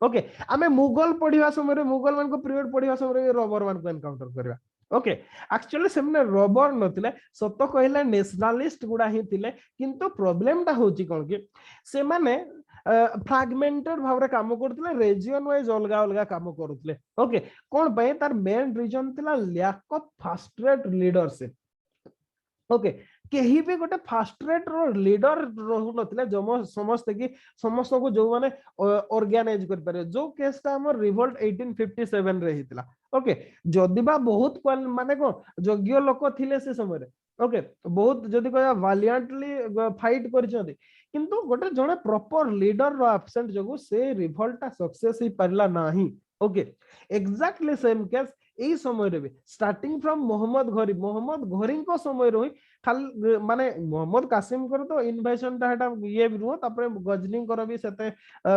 ओके आमे मुगल पढिवा समय मुगल मान को पीरियड पढिवा समय रबर मान को एनकाउंटर करबा ओके एक्चुअली सेमने रबर नथिले सत कहले नेशनलिस्ट गुडा ही थिले किंतु प्रॉब्लम ता होची कोन कि से माने फ्रैगमेंटेड भावरे काम करथिले रीजन वाइज अलगा अलगा काम करथिले ओके कोन पय तार मेन रीजन थिला lack of first rate leadership okay केही भी गोटे फास्ट रेट रो लीडर रहु नथिले जम समस्त को जो माने ऑर्गेनाइज कर पारे जो केसटा हमर रिवोल्ट 1857 रे हितला ओके जदि बा बहुत माने को योग्य लोक थिले से समय रे ओके बहुत जदि कहया वालिएंटली फाइट करछथि किंतु गोटे जणे प्रॉपर लीडर रो एब्सेंट जगो से रिवोल्ट सक्सेस ही परला नाही ओके एग्जैक्टली सेम केस এই সময় রে স্টার্টিং ফ্রম মোহাম্মদ ঘোরি को समय रे खाली माने मोहम्मद कासिम कर तो इन्वेशन ता हेटा ये भी नुह तापरे गजनी कर भी सेते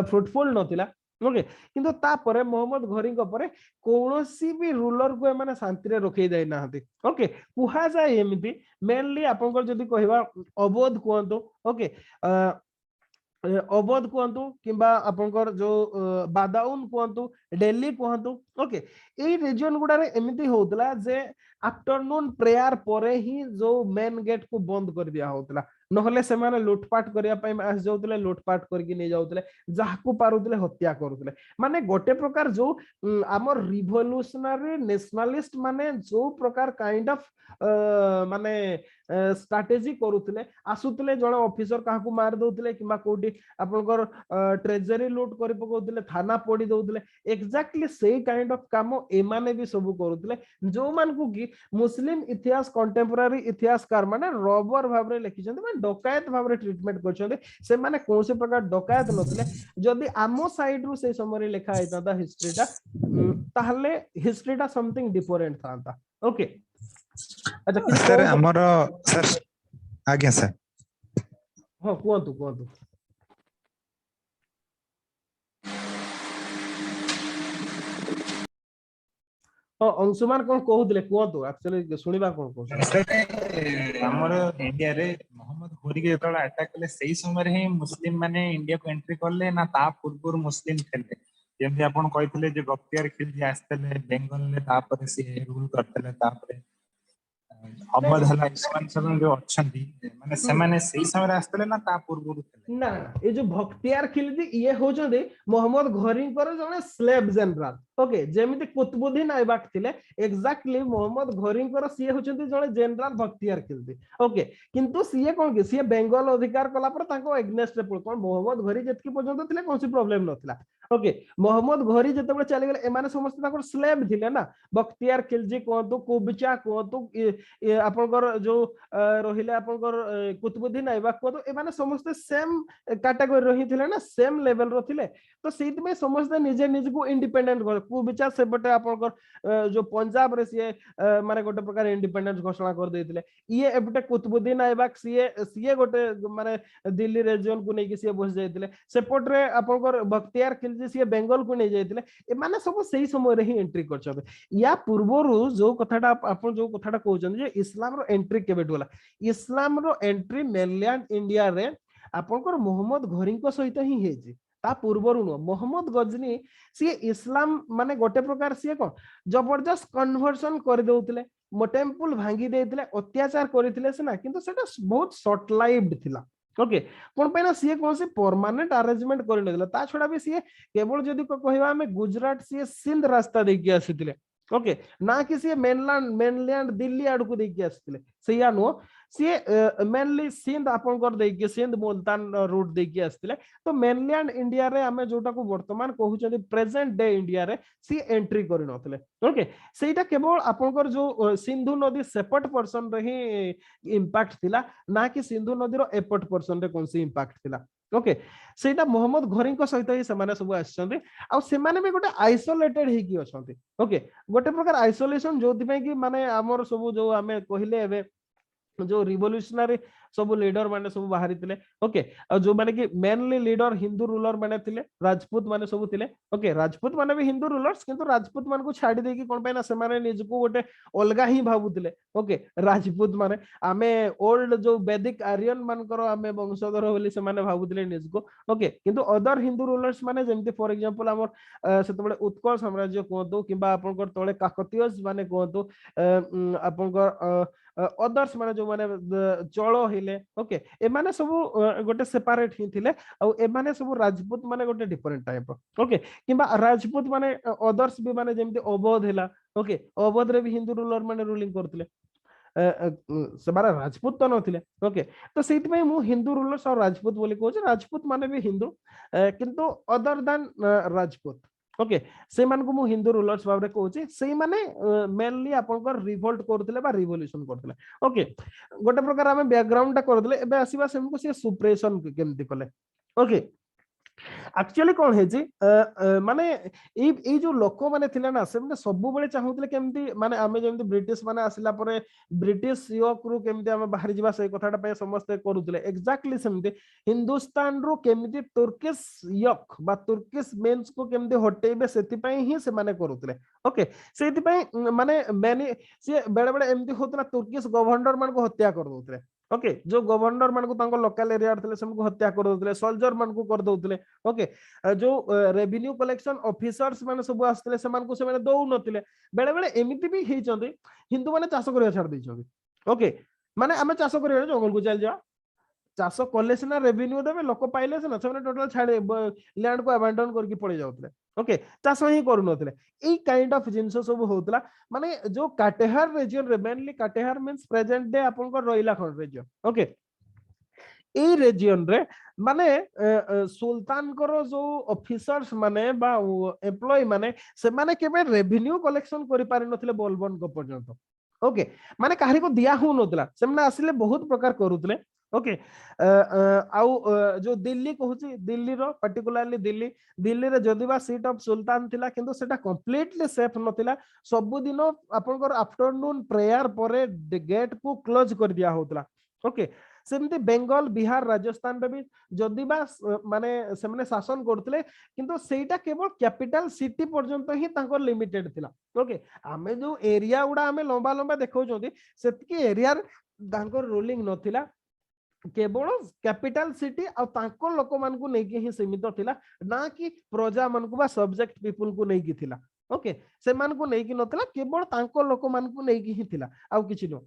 फ्रूटफुल नथिला ओके किंतु तापरे मोहम्मद घोरी को परे कोनोसी भी रूलर को माने शांति रे रखै जाय नाहति ओके कुहा जाय एमिति मेनली आपन को जदी कहबा अवध कोंतो ओके अवध कहतु किंबा आपनकर जो बादाउन कहतु दिल्ली कहतु ओके ए रीजन गुडा रे एमिति होतला जे आफ्टरनून प्रेयर परे ही जो मेन गेट को बंद कर दिया होतला नहले से माने लूटपाट करिया पई आस जाउतले लूटपाट करके नै जाउतले जाहाकू पारुतले हत्या करूतले माने गोटे प्रकार जो हमर रिवोल्यूशनरी नेशनलिस्ट माने जो प्रकार काइंड ऑफ माने स्ट्रेटजी करूतले आसुतले जण ऑफिसर काहाकू मार दउतले किबा कोठी आपनकर ट्रेजरी लूट करि पकौतले थाना पड़ी दउतले एग्जैक्टली सेही काइंड ऑफ काम एमाने भी सब करूतले जो मान को कि मुस्लिम इतिहास कंटेम्पोरारी इतिहासकार माने रबर भाबरे लिखिछन्ते माने डकायत भाबरे ट्रीटमेंट करछन्ते से माने कोनसे प्रकार डकायत नथले जदी आमो साइड रु से समय लेखा आइताता हिस्ट्रीटा ताहले हिस्ट्रीटा समथिंग डिफरेंट थांता ओके अच्छा सर हमर सर आज्ञा सर हां कोंतु अंशुमान कोन कहउतले कोंतु एक्चुअली सुनिबा कोन को सर हमर इंडिया रे मोहम्मद घोरी के जेतला अटैक कले सेही समय रे ही मुस्लिम माने इंडिया को एंट्री करले ना ता पूर्व मुस्लिम थेले जेमति आपण कहितले जे बख्तियार खिलजी आस्तले बेंगल ले तापर से रूल करतले तापर अवध हला इस्मान सब जो अछंती माने से माने सेही समय रे आस्तले ना ता पूर्व ना ये जो बख्तियार खिलजी ये हो जदे मोहम्मद घोरी पर जने स्लेव जनरल ओके जेमिति कुतुबुद्दीन ऐबक थिले एक्जाक्टली मोहम्मद घोरींकर सी होचंती जणे जनरल बख्तियार खिलजी ओके किंतु सी कोन कि सी बेंगल अधिकार कला पर ताको एग्नेस्ट रे कोन मोहम्मद घोरी जेतकी पर्यंत थिले कोनसी प्रॉब्लम नथिला ओके मोहम्मद घोरी जतबे चली गेले एमाने समस्त ताको स्लेव थिले ना बख्तियार खिलजी कोंतु कुबचा कोंतु आपनकर जो रहिले आपनकर कुतुबुद्दीन ऐबक कोंतु एमाने समस्त सेम कैटेगरी रही थिले ना सेम लेवल रो थिले तो सेति में समस्त निजे निज को इंडिपेंडेंट कुबचा सेपटे आपनकर जो पंजाब रे सी माने गोटे प्रकार इंडिपेंडेंस घोषणा कर देथिले ये एपटे कुतुबुद्दीन ऐबक सीए गोटे माने दिल्ली रीजन को नै कि सी बस जायतिले सेपट रे आपनकर बख्तियार खिलजी सी बेंगल को नै जायतिले ए माने सब सही समय रे ही एंट्री करछबे या पूर्वरु जो कथाटा आपन जो कथाटा कहउछन जे इस्लाम रो एंट्री केबे होला इस्लाम रो एंट्री मेनलैंड इंडिया रे आपनकर मोहम्मद घोरी को सहित ही हेजी ता पूर्वरु न मोहम्मद गजनी सी इस्लाम माने गोटे प्रकार सी कोन जबरदस्त कन्वर्सन कर देउतले टेम्पल भांगी देथिले अत्याचार करथिले सेना किंतु सेटा बहुत शॉर्ट लाइव्ड थिला ओके कोन पैना सी कोन से परमानेंट अरेंजमेंट कर नदिला ता छोडा भी सी केवल जदी को कहबा हमें गुजरात सी सिंध रास्ता देकी आसीथिले ओके ना कि सी मेनलैंड दिल्ली आड़ को देकी आसीथिले सेया नो सी मेनली सिंध आपन कर देकी सिंध मुल्तान रूट देकी आसीथिले तो मेनलैंड इंडिया रे हमें जोटा को वर्तमान कहउछन प्रेजेंट डे इंडिया रे सी एंट्री करि नथिले ओके सेटा केवल आपन कर जो सिंधु नदी सेपट पर्सन रे ही इंपैक्ट थिला ना कि सिंधु नदी रो एपट पर्सन रे कोनसी इंपैक्ट थिला ओके सेटा मोहम्मद घोरी को सहित ही सेमाने सब आछंती आ सेमाने भी गोटे आइसोलेटेड हे की अछंती ओके गोटे प्रकार आइसोलेशन जोथि पे कि माने हमर सब जो हमें कहिले एबे जो रिवोल्यूशनरी सब लीडर माने सब बाहरी थिले ओके जो माने कि मेनली लीडर हिंदू रूलर माने थिले राजपूत माने सब थिले ओके राजपूत माने भी हिंदू रूलर्स किंतु राजपूत मान को छाडी दे कि कोन पैना से माने निज को गोटे अलगा ही भाबुथिले ओके राजपूत माने आमे ओल्ड जो वैदिक आर्यन मानकर आमे वंशधर बोली से माने भाबुथिले निज को ओके किंतु अदर हिंदू रूलर्स माने जेमति फॉर एग्जांपल हमर सेतबे उत्कल साम्राज्य कोंतो किबा आपनकर तळे काकतीयस माने कोंतो आपनकर अदर्स माने जो माने चलो हिले ओके ए माने सब गोटे सेपरेट ही थिले आ ए माने सब राजपूत माने गोटे डिफरेंट टाइप ओके किबा राजपूत माने अदर्स भी माने जेमति अवध हिला ओके अवध रे भी हिंदू रूलर माने रूलिंग करथिले सेबारा राजपूत तो नथिले ओके तो सेति में मु हिंदू रूलर्स और राजपूत बोली कहू राजपूत माने भी हिंदू किंतु अदर देन राजपूत ओके से मान को मु हिंदू रूलर्स भाबरे कहूची से माने मेनली आपनकर रिवोल्ट करथिले बा रिवोल्यूशन करथिले ओके गोटे प्रकार हमें बैकग्राउंड टा करथिले एबे आसीबा सेमको से सुप्रेशन केमति कले ओके एक्चुअली कौन है माने ए जो लोक माने थिले ना से माने सब बेले चाहूतले केमती माने आमे जेमती ब्रिटिश माने आसिला परे ब्रिटिश योक रु केमती आमे बाहर जिबा से कथाटा पे समस्त करूतले एक्जेक्टली सेमती हिंदुस्तान रु केमती तुर्किश योक बा तुर्किश मेंस को केमती हटेबे सेति पई ही से माने करूतले ओके सेति पई माने मैंने से बेले बेले एमती होतला तुर्किश गवर्नर मान को हत्या कर दोतले ओके जो गवर्नर मान को लोकल एरिया थे से हत्या कर दौले सोल्जर मान को कर दौले ओके जो रेवेन्यू कलेक्शन ऑफिसर्स मान सब आसते से दौ नथिले बेले बेले एमिति भी हेचंती हिंदू माने चाष करिया छाड़ दैछंती ओके माने आमे चाष करिया जंगल को चल जा चाष कले सिना रेवेन्यू देबे लोक पाइले सिना से टोटल छाड़े लैंड को अबैंडन करके पड़े जाउतले ओके चाष ही करू नथिले ए काइंड ऑफ जिंस सब होतला माने जो काटेहार रीजन रे मेनली काटेहार मींस प्रेजेंट डे आपन को रोइला खंड रीजन ओके ए रीजन रे माने सुल्तान करो जो ऑफिसर्स माने बा एम्प्लॉय माने से माने केबे रेवेन्यू कलेक्शन करि पारि नथिले बोलबन को पर्यंत ओके माने काहरी को दिया हो नथिला से माने आसिले बहुत प्रकार करूतले ओके जो दिल्ली कहूची दिल्ली रो पर्टिकुलरली दिल्ली रे जदिबा सीट ऑफ सुल्तान थिला किंतु सेटा कंप्लीटली सेफ नथिला सब दिन आपनकर आफ्टरनून प्रेयर परे गेट को क्लोज कर दिया होतला ओके सेमती बेंगल बिहार राजस्थान रे भी जदिबा माने से माने शासन करथले किंतु सेटा केवल कैपिटल सिटी पर्यंत ही तांकर लिमिटेड थिला ओके आमे जो एरिया उडा आमे लंबा लंबा देखौ जदी सेतकी एरिया तांकर रूलिंग नथिला केवल कैपिटल सिटी और तांको लोक मान को नहीं ही सीमित थिला ना कि प्रजा मान को बा सब्जेक्ट पीपल को नहीं की थिला ओके से मान को नहीं की नथिला केवल तांको लोक मान को नहीं की ही थिला आउ किछि नो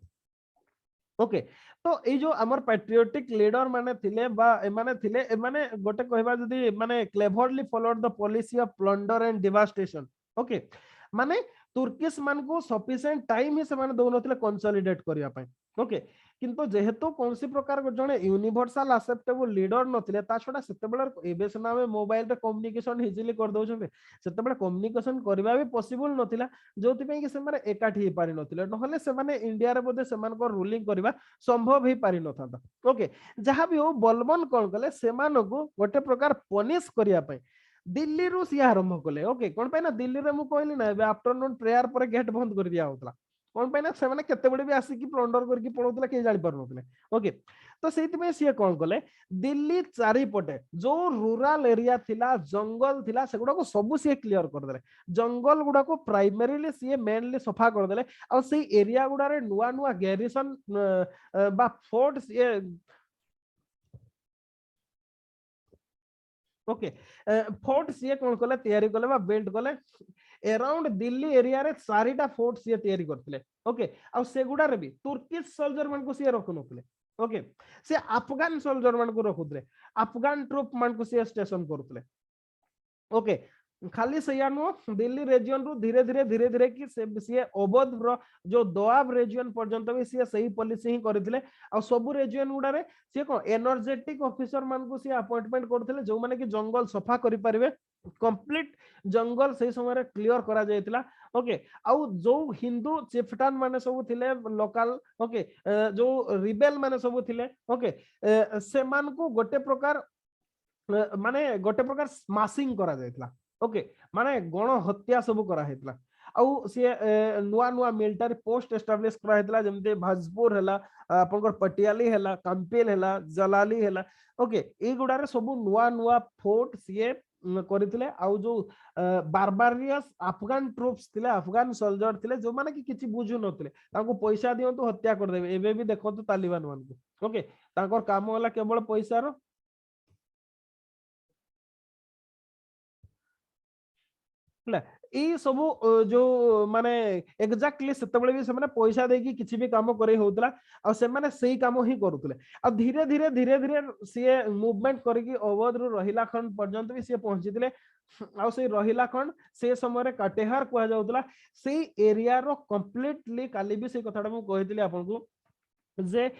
ओके तो ए जो हमर पैट्रियोटिक लीडर माने थिले बा ए माने गोटे कहबा जदी माने cleverly followed the policy of plunder and devastation okay माने तुर्किश मान को सफिशिएंट टाइम ही से माने दोनोतिले कंसोलिडेट करिया पय ओके किंतु जेहेतु कौन सी प्रकार जड़े यूनिवर्सल एक्सेप्टेबल लीडर नथिले ता छडा सेते बेले एबे सना में मोबाइल रे कम्युनिकेशन इजीली कर दउछन सेते बेले कम्युनिकेशन करबा भी पॉसिबल नथिला जोति पे कि से माने एकाठी ही पारि नथिले नहले से माने इंडिया रे बोधे सेमान को रूलिंग करबा संभव ही पारि नथाता ओके जहां भी हो बलबन कोन कले सेमान को गोटे प्रकार पनिश करिया पय दिल्ली रु सी आरंभ कले ओके कोन पे ना दिल्ली रे मु कहली ना एबे आफ्टरनून प्रेयर पर गेट बंद कर दिया होतला कोन पे ना से माने केते बडे भी आसी कि प्लंडर करके पळोतला के जानि पार नथले ओके तो सेति में सी कोन कले दिल्ली चारि पटे जो रूरल एरिया थिला जंगल थिला सेगुडा को सब सी क्लियर कर देले जंगल गुडा को प्राइमरीली सी मेनली सफा कर देले आ सेई एरिया गुडा रे नुवा नुवा गैरिसन बा फोर्ट ओके फोर्ट सी कोन कले तयारी कले बा बिल्ड कले अराउंड दिल्ली एरिया रे चारिटा फोर्ट सी तयारी करथिले ओके आ सेगुडा रे भी तुर्किश सोल्जर मान को सी रखु नथिले ओके से अफगान सोल्जर मान को रखुथले अफगान ट्रूप मान को सी स्टेशन करथले ओके खाली सैया नु दिल्ली रीजन रु धीरे धीरे कि से अवध जो दोआब रीजन पर्यंत भी सी सही पॉलिसी ही करथिले आ सब रीजन गुडा रे से को एनर्जेटिक ऑफिसर मान को सी अपॉइंटमेंट करथिले जो माने कि जंगल सफा करि परिबे कंप्लीट जंगल सही समय क्लियर करा जायतिला ओके आउ जो हिंदू चिफ्टान माने सब थिले लोकल ओके जो रिबेल माने सब थिले ओके से मान को गोटे प्रकार माने गोटे प्रकार स्माशिंग करा जायतिला ओके माने गण हत्या सब करा हेतला आउ से नुआ नुआ मिलिटरी पोस्ट एस्टाब्लिश करा हेतला जेमते भाजपुर हला आपनकर पटियाली हला कंपेल हला जलाली हला ओके ए गुडा रे सब नुआ नुआ फोर्ट से करथिले आउ जो बारबारियस अफगान ट्रूप्स थिले अफगान सोल्जर थिले जो माने कि किछि बुझु नथिले तांको पैसा दियंतु हत्या कर देबे एबे भी देखंतु तालिबान मान को ओके तांकर काम होला केवल पैसा रो सब जो माने एक्जाक्टली सेते बेले भी से माने पैसा देकी किछि भी काम करे होतला आ से माने सही काम ही करूतले आ धीरे धीरे से मूवमेंट करके अवध रु रहिला खंड पर्यंत भी से पहुंचीतिले आ से रहिला खंड से समय रे काटेहार कह जाउतला से एरिया रो कंप्लीटली काली भी से कथाटा मु कहितली आपन को जे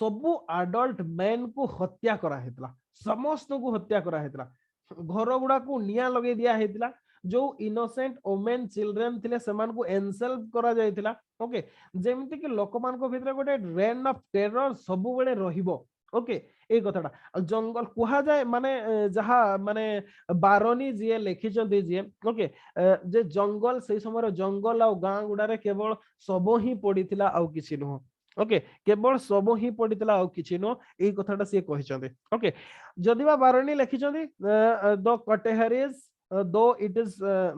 सबु एडल्ट मैन को हत्या करा हेतला समस्त को हत्या करा हेतला घर गुडा को निया लगे दिया हेतला जो इनोसेंट ओमेन चिल्ड्रेन थिले समान को एनसेल्व करा जायतिला ओके जेमिति कि लोकमान को भितरे गोटे रेन ऑफ टेरर सबु बेले रहिबो ओके ए कथाटा जंगल कुहा जाय माने जहा माने बारोनी जे लेखिचंती जे ओके जे जंगल सही समय जंगल आ गां गुडा रे केवल सब ही पडिथिला आ किछि न ओके केवल सब ही पडिथिला आ किछि न ए कथाटा से कहिचंती ओके जदिबा बारोनी लेखिचंती the Katehris though it is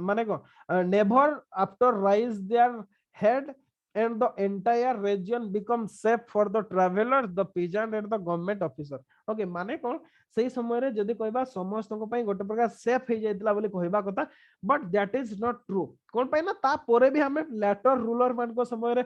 mane ko never after rise their head and the entire region becomes safe for the travelers the peasant and the government officer okay माने कोन सही समय रे जदी कहबा समस्त को पई गोटे प्रकार सेफ हे जायतला बोली कहबा कथा but that is not true कोन पई ना ता परे भी हमें लेटर रूलर मान को समय रे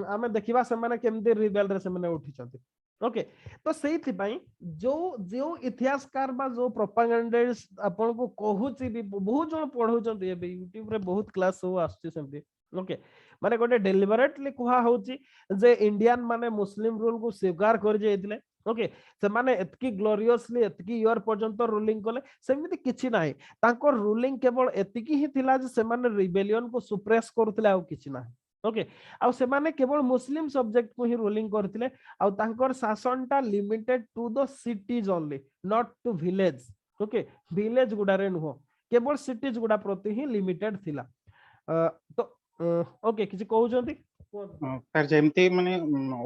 हमें देखिबा से माने केमते रिबेल रे से माने उठी छथि ओके तो सेति पई जो जो इतिहासकार बा जो प्रोपेगेंडिस्ट आपन को कहूची भी बहुत जण पढौचंती एबे YouTube रे बहुत क्लास हो आछी सेमती ओके माने गोटे डेलिबरेटली कुहा होची जे इंडियन माने मुस्लिम रूल को स्वीकार कर जेतिले ओके से माने एतकी ग्लोरियसली एतकी ईयर पर्यंत रूलिंग कले सेमिति किछि नाही तांकर रूलिंग केवल एतकी ही थिला जे से माने रिबेलियन को सुप्रेस करथिले आ किछि नाही ओके आ से माने केवल मुस्लिम सब्जेक्ट को ही रूलिंग करथिले आ तांकर शासनटा limited to the cities only not to village okay village गुडा रे नुहो केवल सिटीज गुडा प्रति ही लिमिटेड थिला तो ओके किछि कहउचंती सर जेमती माने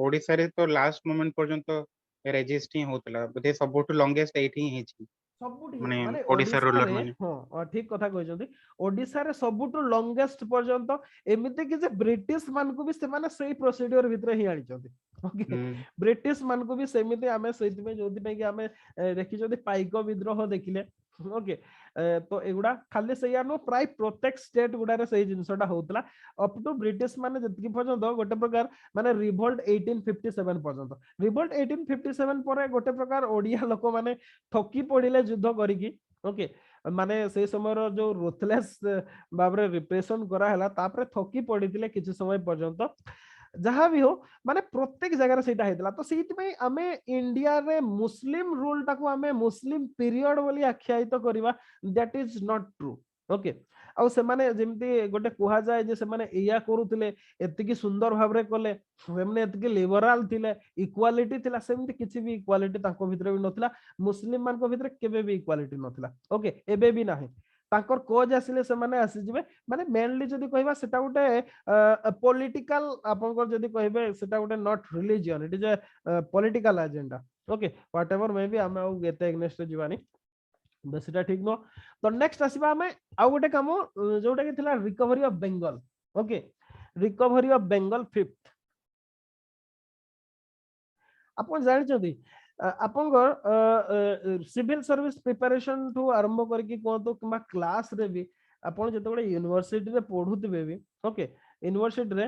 ओडिसा रे तो लास्ट मोमेंट पर्यंत रेजिस्ट ही होतला बधे सबटु लॉन्गेस्ट 8 ही हेची सबुठी माने माने ओडिसा रूलर रे माने हां ठीक कथा कहउचंती ओडिसा रे सबुटु लॉन्गेस्ट पर्यंत एमिते कि जे ब्रिटिश मान को भी से माने सही प्रोसीजर भितरे ही आनिचंती ओके ब्रिटिश मान को भी सेमिते हमें सहित में जोदि पे कि हमें देखि जदि पाइको विद्रोह देखिले ओके तो एगुडा खाली सैया नो प्राय प्रत्येक स्टेट गुडा रे सही जिंसटा होतला अप टू ब्रिटिश माने जतकी पर्यंत गोटे प्रकार माने रिवोल्ट 1857 पर्यंत रिवोल्ट 1857 परे गोटे प्रकार ओडिया लोक माने ठकी पडिले युद्ध करिकी ओके माने से समय जो रोथलेस भाବରେ रिप्रेशन करा हला तापर थकी पड़िथिले किछि समय पर्यंत जहाँ भी हो माने प्रत्येक जगह सेटा हेतला तो सेति पई आमे इंडिया रे मुस्लिम रूल टाको आमे मुस्लिम पीरियड बोली आख्यायित करिवा that is not true okay आउ से माने जेमती गोटे कुहा जाय जे से माने एया करूथिले एतिकी सुंदर भाबरे कले सेमने एतिकी लिबराल थिले इक्वालिटी थिला सेमती किछि भी इक्वालिटी ताको भितरे भी नथिला मुस्लिम मान को भितरे केबे भी इक्वालिटी नथिला ओके एबे भी नाही तांकर कोज आसिले से माने आसी जिवे माने मेनली जदी कहबा सेटा गोटे पॉलिटिकल आपनकर जदी कहबे सेटा गोटे not religion it is a political agenda okay whatever may be हम आउ एते एग्नेस्ट जीवानी बेसिटा ठीक नो तो नेक्स्ट आसीबा हमें आउ गोटे काम जोटा कि थिला recovery of Bengal okay recovery of Bengal fifth अपन जानि छथि आपनकर सिविल सर्विस प्रिपरेशन ठू आरंभ करके कहतो किबा क्लास रे भी आपण जतबे यूनिवर्सिटी रे पढुतबे भी ओके यूनिवर्सिटी रे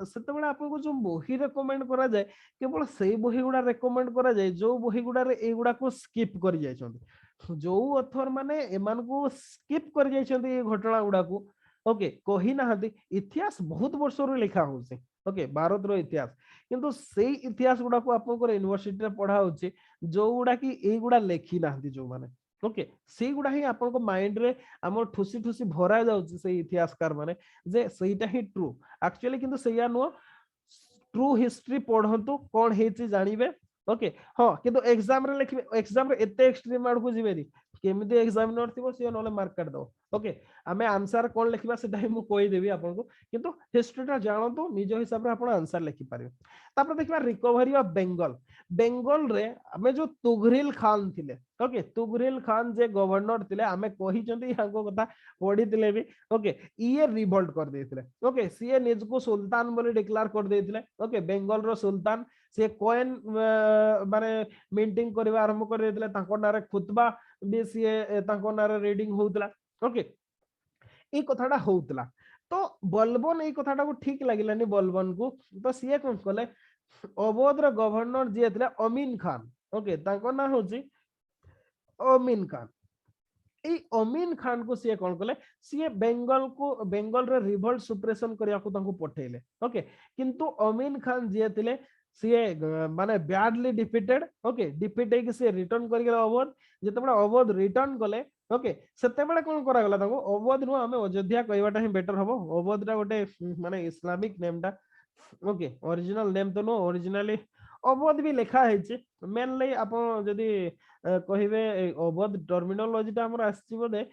सेतबे आपन को जो बही रेकमेंड करा जाय केवल सेही बही गुडा रेकमेंड करा जाय जो बही गुडा रे ए गुडा को स्किप कर जाय छथि जो ऑथर माने एमान को स्किप कर जाय छथि ए घटना गुडा को ओके कहि नाहंती इतिहास बहुत वर्ष रो लिखा होउसे ओके भारत रो इतिहास किंतु सेही इतिहास गुडा को आपन यूनिवर्सिटी रे पढ़ा होउचे जो गुडा की ए गुडा लेखि नाहंती जो माने ओके सेही गुडा ही आपन को माइंड रे हमर ठुसी ठुसी भरा जाउचे सेही इतिहासकार माने जे सेहीटा ही ट्रू एक्चुअली किंतु सेया नो ट्रू हिस्ट्री पढ़ंतु कोन हेची जानिबे ओके हां किंतु एग्जाम रे लिखबे एग्जाम रे एते एक्सट्रीम आड़ को जिबेनी केमिति एग्जामिनर थिबो से नले मार्क काट दो ओके आमे आंसर कोन लिखबा सेटा ही मु कोइ देबी आपन को किंतु हिस्ट्रीटा जानतो निज हिसाब रे आपन आंसर लिखि पारिबे तापर देखबा रिकवरी ऑफ बंगाल बंगाल रे आमे जो तुगरिल खान थिले ओके तुगरिल खान जे गवर्नर थिले आमे कहि चंती हांको कथा पढी थिले भी ओके ये रिवोल्ट कर देथिले ओके सीए निज को सुल्तान बोली डिक्लेयर कर देथिले ओके बंगाल रो सुल्तान से कॉइन माने मिंटिंग करबा आरंभ कर देथिले तांको नारे खुतबा भी सीए तांको नारे रीडिंग होउतला ओके ए कथाटा होउतला तो बलबन ए कथाटा को ठीक लागिलानी बलबन को तो सीए कोन कले अवध रो गवर्नर जे थिले अमीन खान ओके तांको ना होची अमीन खान ए अमीन खान को सीए कोन कले सीए बंगाल रे रिवोल्ट सुप्रेशन करिया को तांको पठेले ओके किंतु अमीन खान जे थिले सीए माने बैडली डिफीटेड ओके डिफीट है कि से रिटर्न कर गेला अवध जेतेबेला अवध रिटर्न कले ओके सेतेबेला कोन करा गेला ताको अवध नु हमें अयोध्या कहबाटा ही बेटर हबो अवध रा गोटे माने इस्लामिक नेम टा ओके ओरिजिनल नेम तो नो ओरिजिनली अवध भी लिखा है छे मेनली आपण जदी कहिबे अवध टर्मिनोलॉजी टा हमर आछि बोले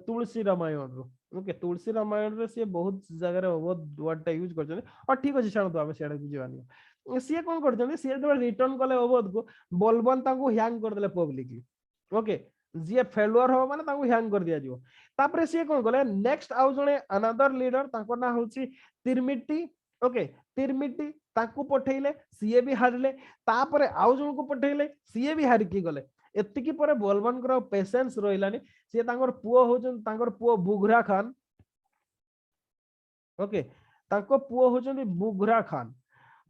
तुलसी रामायण रो ओके तुलसी रामायण रे से बहुत जगह रे अवध वर्ड टा यूज करछन और ठीक अछि छाण तो हम सेडा बुझिबानी सीए कोन करछन सीए जो रिटर्न कले अवध को बलबन ताको हैंग कर देले पब्लिकली ओके जे फेलुअर हो माने ताको हैंग कर दिया जिवो तापरे सीए कोन कले नेक्स्ट आउ जने अनदर लीडर ताको ना होची तिरमिट्टी ओके तिरमिट्टी ताको पठेइले सीए भी हारले तापरे आउ जन को पठेइले सीए भी हार की गले एतिकी परे बलबन कर पेशेंस रहिलानी सीए तांकर पुओ होचन तांकर पुओ बुघरा खान ओके तांको पुओ होचन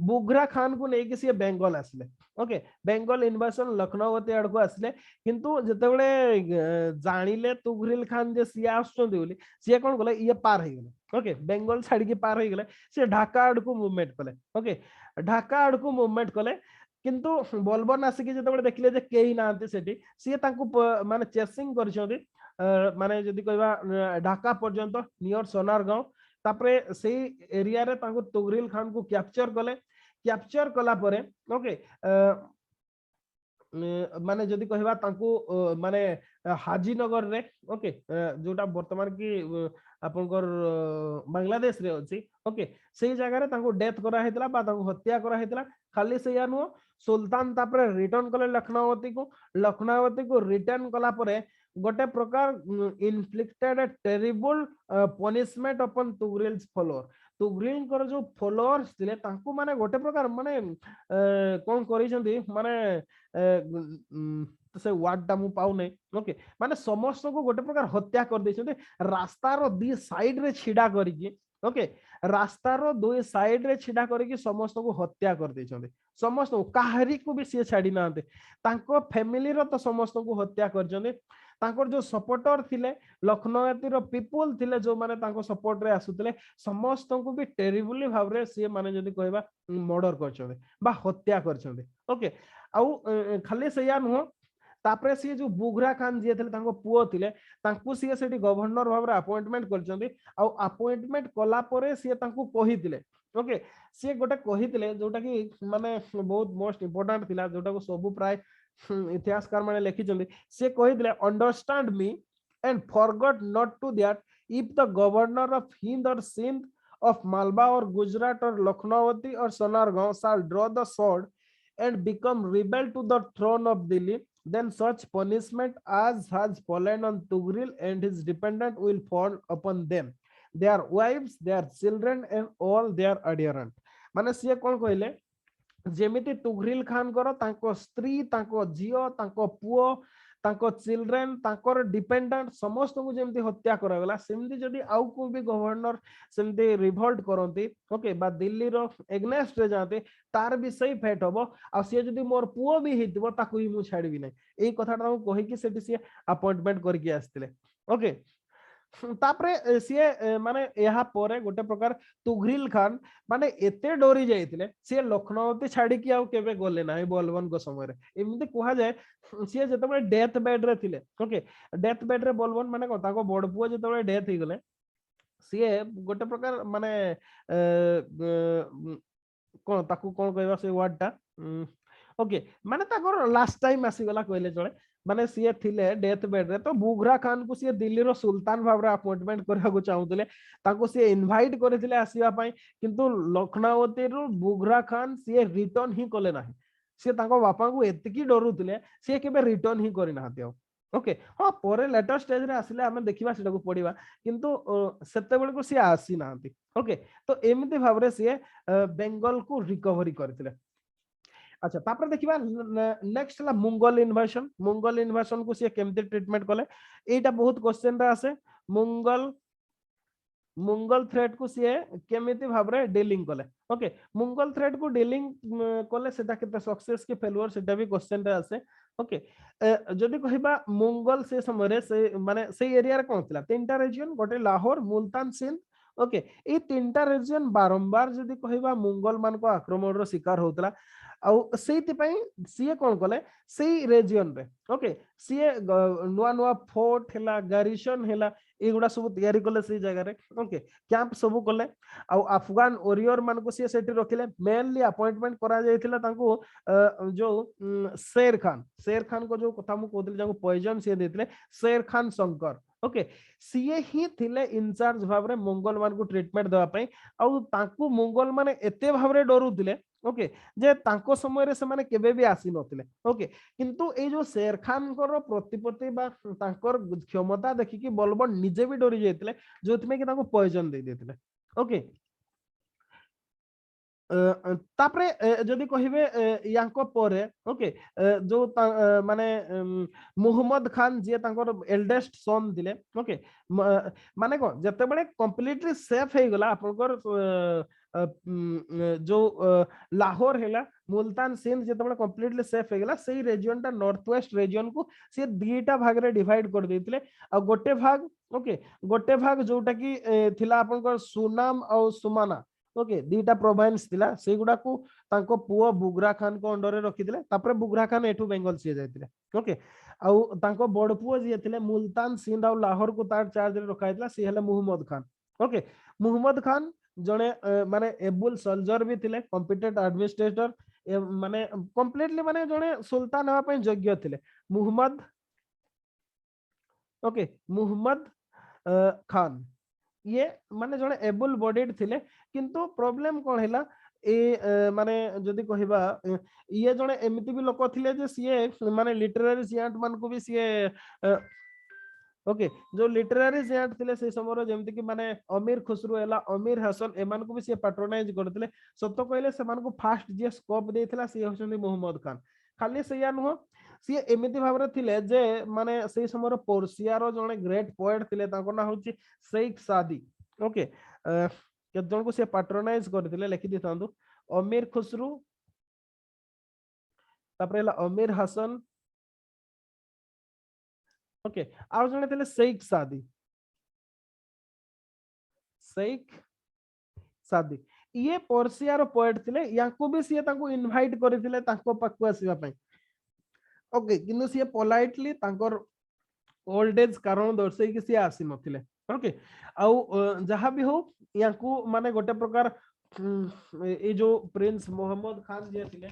बुघरा खान को लेके सी बेंगल आसले ओके बेंगल इन्वेशन लखनऊ आड़ को आसले किंतु जेतेबेले जानिले तुगरिल खान जे सी आछोंदी बोली सी कोन गले ये पार हे गले ओके बेंगल छाड़ी के पार हे गले सी ढाका आड़ को मूवमेंट कले ओके ढाका आड़ को मूवमेंट कले किंतु बलबन आसिक जेतेबेले देखले जे केही नांते सेठी सी तांको माने चेसिंग करछोंदी माने जदी कहबा ढाका पर्यंत नियर सोनारगांव तापरे से एरिया रे तांको तुगरिल खान को कैप्चर कला परे ओके माने जदी कहबा तांको माने हाजीनगर रे ओके जोटा वर्तमान की आपनकर बांग्लादेश रे अछि ओके सेही जगह रे तांको डेथ करा हेतला बा तांको हत्या करा हेतला खाली सेया नो सुल्तान तापरे रिटर्न कले लखनऊती को रिटर्न कला परे गोटे प्रकार इन्फ्लिक्टेड टेरिबल पनिशमेंट अपन तुगरिल्स फॉलोअर तुगरिल कर जो फॉलोअर्स थिले तांको माने गोटे प्रकार माने कोन करिसंती माने से वर्ड टा मु पाउ नै ओके माने समस्त को गोटे प्रकार हत्या कर दैछंती रास्ता रो दी साइड रे छिडा करिकि ओके रास्ता रो दो साइड रे छिडा करिकि समस्त को हत्या कर दैछंती समस्त को काहरी को भी से छाडी नांते तांको फैमिली रो तो समस्त को हत्या करजंती तांकर जो सपोर्टर थिले लखनऊ रो पीपल थिले जो माने तांको सपोर्ट रे आसुतले समस्त को भी टेरिबली भाव रे सी माने जदी कहबा मर्डर करछों बा हत्या करछों ओके आउ खाली सैया नुह तापरे सी जो बुघरा खान जी थे पुओ थिले तांकु सी सेठी गवर्नर भाव अपॉइंटमेंट करछंती आउ अपॉइंटमेंट कला परे सी तांकु कहिथिले ओके सी गोटे कहिथिले जोटा कि माने बहुत मोस्ट इंपोर्टेंट थिला जोटा को सब प्राय इतिहासकार माने लिखिछंती सी कहिथिले understand me and forgot not to that if the governor of Hind और Sindh of Malwa or Gujarat or Lakhnauti or Sonargaon shall draw the sword and become rebel to the throne of Delhi, then such punishment as has fallen on Tughril and his dependent will fall upon them, their wives, their children and all their adherents. माने सिए कोन कहले जेमिति तुघरिल खान करो तांको स्त्री तांको झियो तांको पुओ तांको चिल्ड्रेन तांकर डिपेंडेंट समस्त को जेमती हत्या करा गला सेमती जदी आउ को भी गवर्नर सेमती रिवोल्ट करंती ओके बा दिल्ली रो एग्नेस्ट रे जाते तार भी सही फेट हबो आ से जदी मोर पुओ भी हितबो ताकू ही मु छाड़बी नै एई कथाटा को कहि कि सेठी से अपॉइंटमेंट करके आस्तिले ओके तापरे सीए माने यहाँ पर गोटे प्रकार तुघरिल खान माने एते डरी जाइतिले सी लखनऊ छाड़ी कि आउ केबे गले ना बलबन को समय रे एमिति कहा जाए सी जतबे डेथ बेड रे थिले ओके डेथ बेड रे बलबन माने को ताको बड़ पुओ जतबे डेथ ही गले सी गोटे प्रकार माने कोन ताको कोन कहबा से वर्ड टा ओके माने ताको लास्ट टाइम आसी गला कहले चले माने सीए थिले डेथ बेड रे तो बुघरा खान को सीए दिल्ली रो सुल्तान भाबरे अपॉइंटमेंट करबा को चाहुतले ताको सीए इनवाइट करथिले आसीबा पई किंतु लखनऊती रो बुघरा खान सीए रिटर्न ही कले नाही सीए ताको बापा को एतकी डरुथिले सीए केबे रिटर्न ही करि नाहतियो ओके हां परे लेटर स्टेज रे आसिले हमें देखिबा सेटा को पढिबा किंतु सेते बेल को सीए आसी नाहंती ओके तो एमिति भाबरे सीए बेंगल को रिकवरी करथिले अच्छा तापर देखिबा नेक्स्ट ला मंगोल इन्वेशन को से केमते ट्रीटमेंट कले एटा बहुत क्वेश्चन रे आसे मंगोल थ्रेट को से केमिति भाबरे डीलिंग कले ओके मंगोल थ्रेट को डीलिंग कले सेटा केते सक्सेस के फेल्युअर सेटा भी क्वेश्चन रे आसे ओके जदी कहिबा मंगोल से समय रे से माने से एरिया रे कोन थिला तीनटा रीजन गोटे लाहौर मुल्तान सिंध ओके ए तीनटा रीजन बारंबार जदी कहिबा मंगोल मान को आक्रमण रो शिकार होतला आउ सेति पई सीए कोन कले सेई रीजन रे ओके सीए नुआ नुआ फोर्ट हेला गारिसन हेला एगुडा सब तयारी कले सेई जगह रे ओके कैंप सब कले आउ अफगान वॉरियर मान को सीए सेठी रखिले मेनली अपॉइंटमेंट करा जायथिला तांको जो शेर खान को जो कथा मु कोदिल जाको पॉइजन सीए देथिले शेर खान शंकर ओके सीए ही थिले इंचार्ज भाबरे मंगोल मान को ट्रीटमेंट देवा पई आउ तांको मंगोल माने एते भाबरे डरुथिले ओके जे तांको समय रे से माने केबे भी आसी नथिले ओके किंतु ए जो शेर खान को प्रतिपत्ति बा तांकर क्षमता देखि कि बलबन निजे भी डरी जायतिले जोथमे कि तांको पॉइजन दे देथिले ओके तापरे जदि कहिबे यांको परे ओके जो माने मोहम्मद खान जे तांकर एल्डेस्ट सन दिले ओके माने को जते बडे कंप्लीटली सेफ हे गला आपनकर जो लाहौर हेला मुल्तान सिंध जते बडे कंप्लीटली सेफ हे गला सेही रीजन टा नॉर्थ वेस्ट रीजन को से दुईटा भाग रे डिवाइड कर देतिले आ गोटे भाग ओके गोटे भाग जोटा की थिला आपनकर सुनाम और सुमाना ओके दीटा प्रोविंस थिला सेगुडा को तांको पुओ बुगरा खान को अंडर रे रखिथिले तापरे बुगरा खान एठू बेंगल से जायतिले ओके आउ तांको बड़ पुओ जे थिले मुल्तान सिंध और लाहौर को तार चार्ज रे रखाइतला से हले मोहम्मद खान ओके मोहम्मद खान जने माने एबुल सोल्जर भी थिले कॉम्पिटेंट एडमिनिस्ट्रेटर माने कंप्लीटली माने जने सुल्तान हवा पय योग्य थिले मोहम्मद ओके मोहम्मद खान ये माने जने एबल बॉडीड थिले किंतु प्रॉब्लम कोन हैला ए माने जदी कहिबा ये जने एमिति भी लोक थिले जे सीए माने लिटरेरी जियांट मान को भी सीए ओके जो लिटरेरी जियांट थिले से समरो जेमति कि माने अमीर खुसरो हैला अमीर हसन एमान को भी सीए पैट्रोनाइज करथिले सत्य कहले से मान को फास्ट जे स्कोप देथिला से होसनी मोहम्मद खान खाली सेया नुह सी एमिति भाबरे थिले जे माने सेही समरो पर्सिया रो जने ग्रेट पोएट थिले ताको ना होची शेख सादी ओके के जन को से पैट्रोनाइज करथिले लिखि दिथांदु अमीर खुसरू तापरेला अमीर हसन ओके आउ जने थिले शेख सादी शेख सादी ये पर्सिया रो पोएट थिले याकू भी सी तांको इनवाइट करथिले तांको पाखु आसीबा पई ओके किंतु सी पोलाइटली तांकर ओल्ड एज कारण दर्शै कि सी आसी नथिले ओके आउ जहां भी हो याकू माने गोटे प्रकार ए जो प्रिंस मोहम्मद खान जे थिले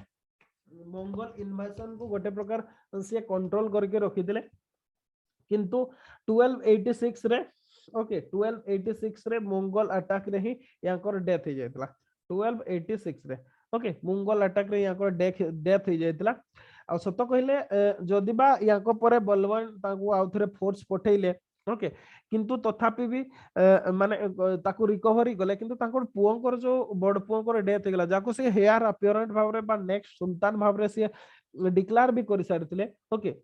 मंगोल इन्वेशन को गोटे प्रकार सी कंट्रोल करके रखिथिले किंतु 1286 रे ओके 1286 रे मंगोल अटैक रे ही याकर डेथ हो जायतला 1286 रे ओके मंगोल अटैक रे याकर डेथ हो जायतला आ सत कहले जदि बा याको परे बलवान ताकू आउथरे फोर्स पठेइले ओके किंतु तथापि भी माने ताकू रिकवरी गले किंतु ताकर पुओंकर जो बड़ पुओंकर डेथ हो गेला जाको से हेयर अपीयरेंट भावरे बा नेक्स्ट सुल्तान भावरे से डिक्लेयर भी करि सारिथिले ओके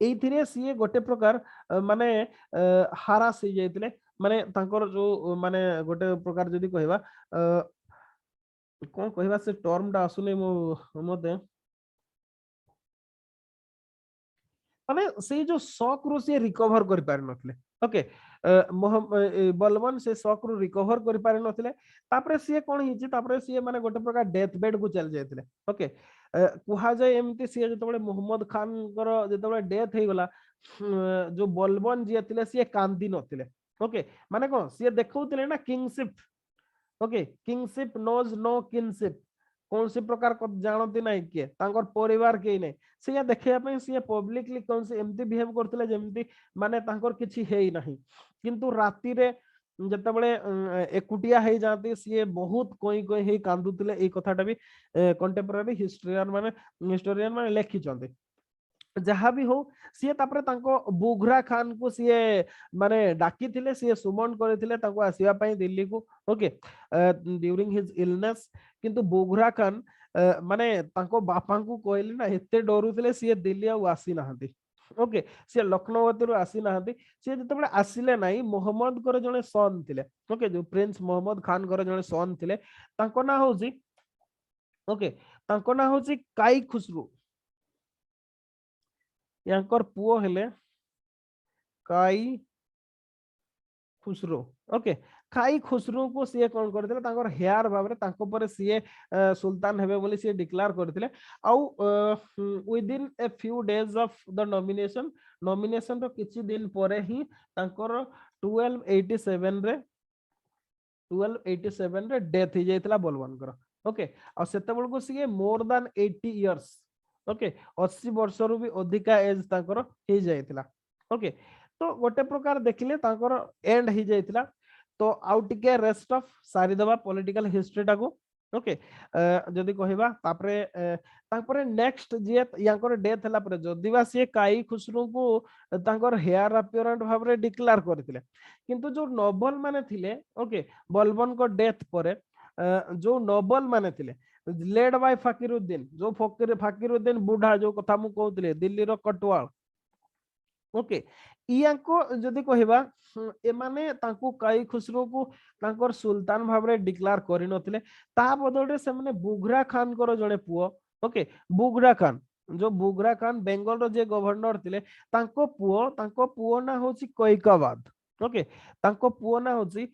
एइथिरे सी गोटे प्रकार माने हारास हो जायतिले माने तांकर जो माने गोटे प्रकार जदि कहबा कोन कहबा से टर्म डा आसुने मो मते माने से जो शॉक रो से रिकवर कर पार नथले ओके बलवान से शॉक रो रिकवर कर पार नथले तापरे से कोन हिची तापरे से माने गोटे प्रकार डेथ बेड को चल जायतिले ओके कुहा जाय एमती से जतबे मोहम्मद खान कर जतबे डेथ हे गला जो बलवान जे थिले से कांदी नथिले ओके माने कोन से देखौतिले ना kingship okay kingship knows no kingship कौन सी प्रकार जानती ना किए तांकर परिवार के नहीं से देखिया पे से पब्लिकली कौन से एमती बिहेव करथिले जेमती माने तांकर किछि हेई नहीं किंतु राती रे जतबे एकुटिया हे जाती सी बहुत कोई कोई हे कांदुतिले ए कथाटा भी कंटेम्पररी हिस्टोरियन माने लेखि चंदे जहाँ भी हो सी तापरे तांको बुघरा खान को सी माने डाकी थिले सी सुमन करथिले ताको आसीबा पई दिल्ली को ओके ड्यूरिंग हिज इलनेस किंतु बुघरा खान माने तांको बापा को कहले ना एते डरुथिले सी दिल्ली आ आसी नाहंती ओके सी लखनऊ रो आसी नाहंती सी जतबे आसिले नाही मोहम्मद कर जने सन थिले ओके जो प्रिंस मोहम्मद खान कर जने सन थिले तांको ना होजी ओके तांको ना होजी काई खुसरू यांकर पुओ हेले काई खुसरो ओके काई खुसरो को सी कोन करथिले तांकर हेयर भाबरे तांको परे सी सुल्तान हेबे बोली सी डिक्लेयर करथिले आउ within a few days of the nomination रो किछि दिन परे ही तांकर 1287 रे डेथ हो जायतला बलवान कर ओके आ सेते बेल को सी मोर देन 80 इयर्स ओके 80 वर्ष रु भी अधिका एज तांकर हो जायतला ओके तो गोटे प्रकार देखिले तांकर एंड हो जायतला तो आउ टिके रेस्ट ऑफ सारी दबा पॉलिटिकल हिस्ट्री टाको ओके जदी कहिबा तापरे नेक्स्ट जे यांकर डेथ हला परे जदिबा से काई खुसरू को तांकर हेयर अपीयरेंट भाबरे डिक्लेयर करथिले किंतु जो नोबल माने थिले ओके बलबन को डेथ परे जो नोबल माने थिले लेड बाय फकीरुद्दीन जो फकीरुद्दीन बुढ़ा जो कथा मु कहउतले दिल्ली रो कटवाल ओके इयांको जदी कहिबा ए माने तांको काई खुसरो को तांकर सुल्तान भाबरे डिक्लेयर करि नथिले ता बदलरे से माने बुघरा खान को जने पुओ ओके बुघरा खान जो बुघरा खान बेंगल रो जे गवर्नर थिले तांको पुओ ना होची कैकबाद ओके तांको पुओ ना होची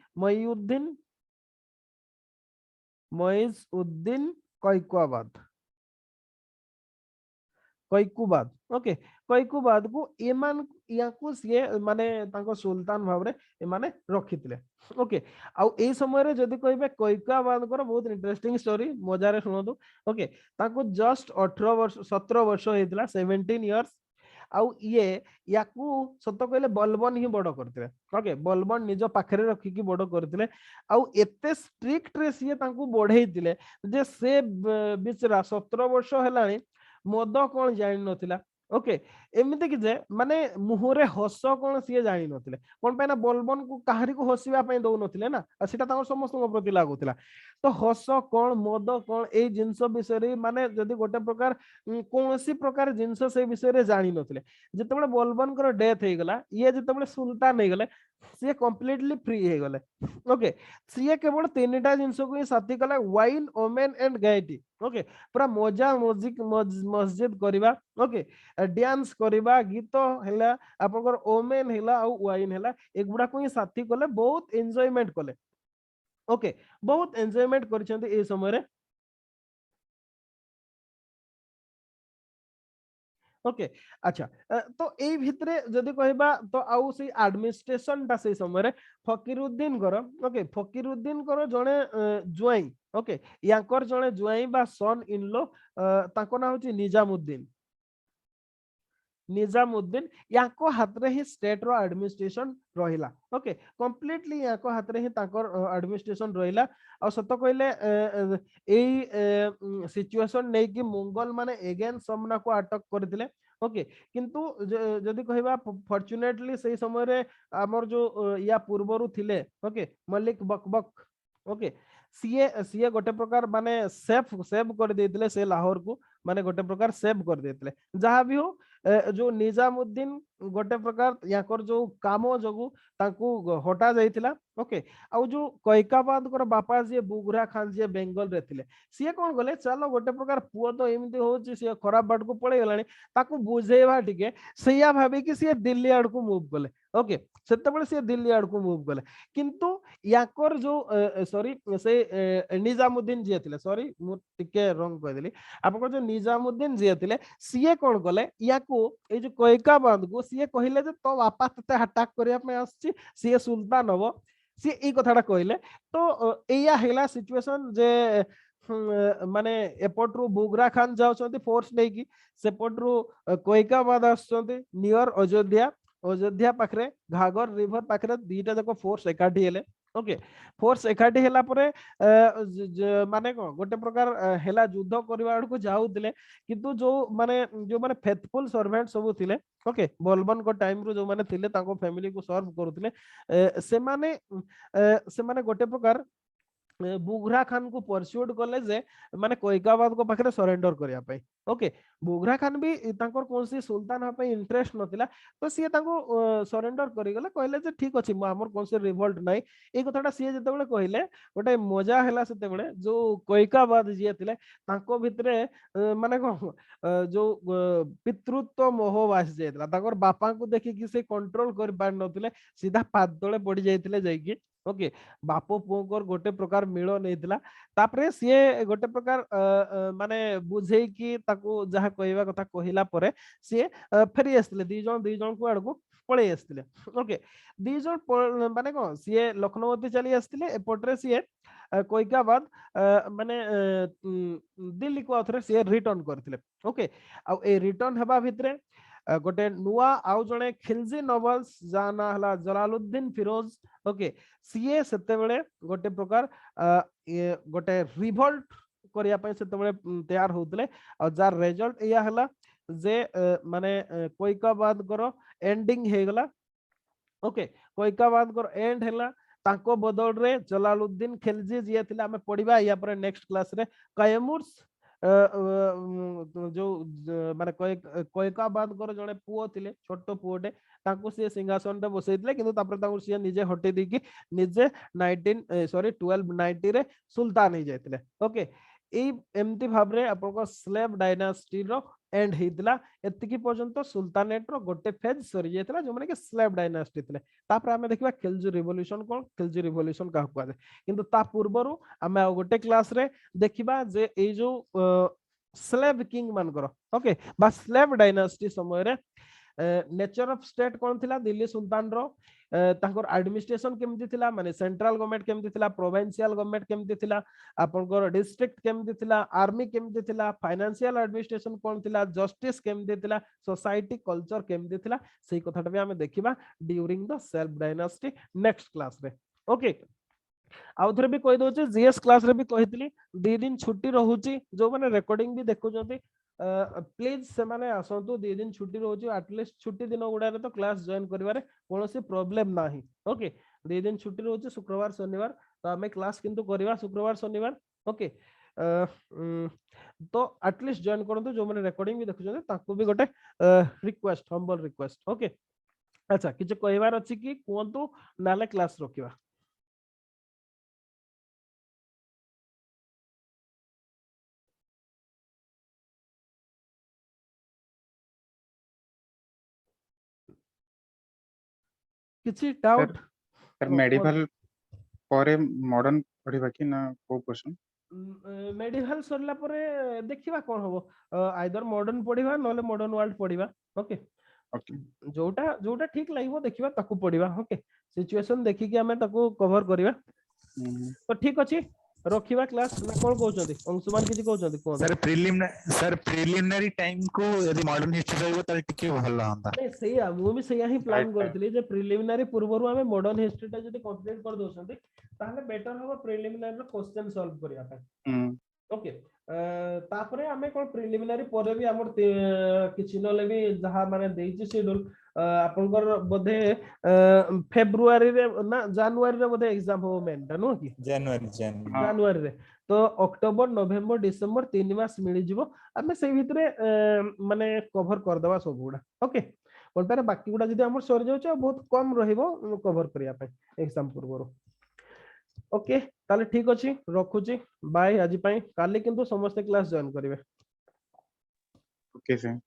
मुइज़-उद्दीन कैकुबाद ओके कैकुबाद को एमान याकू से माने तांको सुल्तान भाबरे ए माने रखितिले ओके आ ए समय रे जदी कहबे कैकुबाद कर बहुत इंटरेस्टिंग स्टोरी मजा रे सुनदु ओके तांको जस्ट 17 वर्ष हेतिला 17 इयर्स आउ ये याकू सत कहले बलबन ही बड़ करथिले ओके बलबन निज पाखरे रखी की बड़ करथिले आउ एते स्ट्रिक्ट रे सिए तांको बढ़ेइतिले जे से बिचरा 17 वर्ष हेलानी मद कौन जानि नथिला ओके एमिते कि जे माने मुहरे हस कौन सी जानि नथिले कोन पे ना बलबन को काहरी को हसिबा पय दउ नथिले ना सेटा तांको समस्त प्रति लागुतिला तो हस कौन मद कौन ए जिंस विषय रे माने जदी गोटे प्रकार कोनसी प्रकार जिंस से विषय रे जानि नथिले जतबे बलबन कर डेथ हे गला ये जतबे सुल्तान हे गले सी कंप्लीटली फ्री हे गले ओके सी केवल तीनटा जिंस को ही साथी कला वाइन ओमेन एंड गायटी ओके पूरा मजा मस्जिद करबा ओके डांस करवा गीत हैला आपनकर ओमेन हैला आ वाइन हैला एगुडा को ही साथी कले बहुत एन्जॉयमेंट कले ओके बहुत एन्जॉयमेंट करछन्ते ए समय रे ओके अच्छा तो एई भितरे जदि कहबा तो आउ से एडमिनिस्ट्रेशन ता से समय रे फकीरुद्दीन कर ओके फकीरुद्दीन कर जणे जुआई ओके यांकर जणे जुआई बा सन इन लो ताको ना होची निजामुद्दीन याको हाथ रे ही स्टेट रो एडमिनिस्ट्रेशन रहिला ओके कंप्लीटली याको हाथ रे ही ताकर एडमिनिस्ट्रेशन रहिला आ सत कहले एई सिचुएशन नै कि मंगोल माने अगेन समना को अटक करथिले ओके किंतु जदि कहबा फॉर्चुनेटली सही समय रे हमर जो या पूर्वरु थिले ओके मलिक बकबक ओके सीए सीए गोटे प्रकार माने सेफ सेव कर देथिले से लाहौर को माने गोटे प्रकार सेव कर देथिले जहां भी हो जो निजामुद्दीन गोटे प्रकार याकर जो काम जगु तांकू हटा जाइतिला ओके आउ जो कैकाबाद कर बापा जे बुगरा खान जे बेंगल रे थिले सिए कोन गले चलो गोटे प्रकार पुओ तो एमती होची सिए खराब बाट को पळे गलानी ताकू बुझेबा टिके सैया भाबी कि सिए दिल्ली आड़ को मूव गले ओके सेते बळे सिए दिल्ली आड़ को मूव गले किंतु याकर जो सॉरी से निजामुद्दीन जे थिले सॉरी मु टिके रंग कह देली आपन जो निजामुद्दीन जे थिले सीए कोन गले याकू ए जो कैकाबाद को सीए कहिले जे तो बापा तते अटैक करिया पे आछि सीए सुल्तान हबो सी ए कथाटा कहले तो एया हेला सिचुएशन जे माने एपटरू बुगरा खान जाउछंती फोर्स नै कि सेपटरू कोइकाबाद आछंती नियर अयोध्या अयोध्या पाखरे घाघर रिवर पाखरे दीटा जको फोर्स एकाठी हेले ओके फोर्स एकाठी हेला परे माने को गोटे प्रकार हेला युद्ध करबा को जाउतिले किंतु जो माने फेथफुल सर्वेंट सब थिले ओके बलबन को टाइम रो जो माने थिले ताको फैमिली को सर्व करूतिले से माने गोटे प्रकार बुगरा खान को परस्यूट कले जे माने कोइकाबाद को पाखरे सरेंडर करिया पई ओके बुगरा खान भी तांकर कोनसी सुल्तान हा पई इंटरेस्ट नथिला तो सिए तांको सरेंडर करि गले कहले जे ठीक अछि हमर कोनसी रिवोल्ट नै ए कथाटा सिए जते बेले कहले गोटे मजा हैला सेते बेले जो कोइकाबाद जे थिले तांको भितरे माने जो पितृत्व मोह वास जेतला तांकर बापा को देखि कि से कंट्रोल कर पार नथिले सीधा पाद तळे पड़ी जाइतिले जाइकी ओके बापो पुओकर गोटे प्रकार मिल नहीं तापरे सीए गोटे प्रकार माने बुझे कि ताको जहा कहवा कथा कहला परे सीए फेरी आसले दी जन को आड़को पळे आसले ओके दी जन माने को सीए लखनऊ चली आसले एपटरे सीए कोइकाबाद माने दिल्ली को आथरे सीए रिटर्न करथिले ओके आ ए रिटर्न हेबा भितरे गोटे नुआ आउ जणे खिलजी नोबल्स जाना हला जलालुद्दीन फिरोज ओके सीए सेते बेले गोटे प्रकार गोटे रिवोल्ट करिया पय सेते बेले तैयार होतले और जार रिजल्ट या हला जे माने कोइकाबाद करो एंडिंग हे गला ओके कोइकाबाद करो एंड हला ताको बदल रे जलालुद्दीन खिलजी जे थिला हमें पढिबा या पर नेक्स्ट क्लास रे कायमुर्स जो माने कोइकाबाद कर जने पुओ थिले छोट पुओटे तांको से सिंहासन रे बसैतले किंतु तापर तांको से निजे हटे दी कि निजे 1290 रे सुल्तान हे जायतले ओके ए एमती भाबरे आपको स्लेव डायनास्टी रो एंड हेतला एतिकी पर्यंत सुल्तानेट रो गोटे फेज सरी जायतला जो माने कि स्लेव डायनास्टी थिले तापर हमें देखिबा खिलजी रिवोल्यूशन कोन खिलजी रिवोल्यूशन का हुआ किंतु ता पूर्वरु हमें गोटे क्लास रे देखिबा जे ए जो स्लेव किंग मान करो ओके बा स्लेव डायनास्टी समय रे नेचर ऑफ स्टेट कौन थिला दिल्ली सुल्तान रो तांकर एडमिनिस्ट्रेशन केमती थिला माने सेंट्रल गवर्नमेंट केमती थिला प्रोविंशियल गवर्नमेंट केमती थिला आपनकर डिस्ट्रिक्ट केमती थिला आर्मी केमती थिला फाइनेंशियल एडमिनिस्ट्रेशन कौन थिला जस्टिस केमती थिला सोसाइटी कल्चर केमती थिला सेही कथाटा भी हमें देखिबा during the self dynasty next class रे ओके आउ थरे भी कहि दोचे जीएस क्लास रे भी कहितली 2 दिन छुट्टी रहूची जो माने रिकॉर्डिंग भी देखु जंती प्लीज से माने आसंतु 2 दिन छुट्टी रहूची एटलीस्ट छुट्टी दिन गुडा रे तो क्लास जॉइन करिवारे कोनोसी प्रॉब्लम नाही ओके 2 दिन छुट्टी रहूची शुक्रवार शनिवार तो हमें क्लास किंतु करिवा शुक्रवार शनिवार ओके तो एटलीस्ट जॉइन करंतु जो माने रिकॉर्डिंग भी देखु जंती ताको भी गोटे रिक्वेस्ट हम्बल रिक्वेस्ट ओके अच्छा किछ कहबार अछि कि कोंतु नाले क्लास रखिवा। किछि डाउट सर मेडिकल परे मॉडर्न पढ़िबा कि ना को क्वेश्चन मेडिकल सरला परे देखिबा कोन हबो आइदर मॉडर्न पढ़िबा नले मॉडर्न वर्ल्ड पढ़िबा ओके ओके जोटा ठीक लागबो देखिबा ताकू पढ़िबा ओके सिचुएशन देखि कि हमें ताकू कवर करिबा तो ठीक अछि रखिबा क्लास ना कोन कहउछंती अंशुमान किछि कहउछंती कोन सर प्रिलिमिनरी टाइम को यदि मॉडर्न हिस्ट्री रहइबो त टिके भल हंता नहीं सही मु भी सही ही प्लान Right, right. करथली जे प्रिलिमिनरी पूर्वरु हमें मॉडर्न हिस्ट्री ता जदी कंप्लीट कर दोछंती ताहले बेटर हो प्रिलिमिनरी रो क्वेश्चन सॉल्व करिया पे ओके तापरे हमें कोन प्रिलिमिनरी परे भी हमर किछि नले भी जहा माने देइछि शेड्यूल आपनकर बोधे फेब्रुआरी रे ना जनवरी रे बोधे एग्जाम हो मेनटा नो कि जनवरी रे तो अक्टोबर नवेम्बर डिसेंबर 3 मास मिली जिवो हमें सेही भितरे माने कवर कर दबा सब गुडा ओके कोनटारे बाकी गुडा जदी हमर सर जाउछ बहुत कम रहिबो कवर करिया पे एग्जाम पूर्वरो ओके ताले ठीक अछि रखुची बाय आज पई काली किंतु समस्त क्लास जॉइन करिवे ओके सर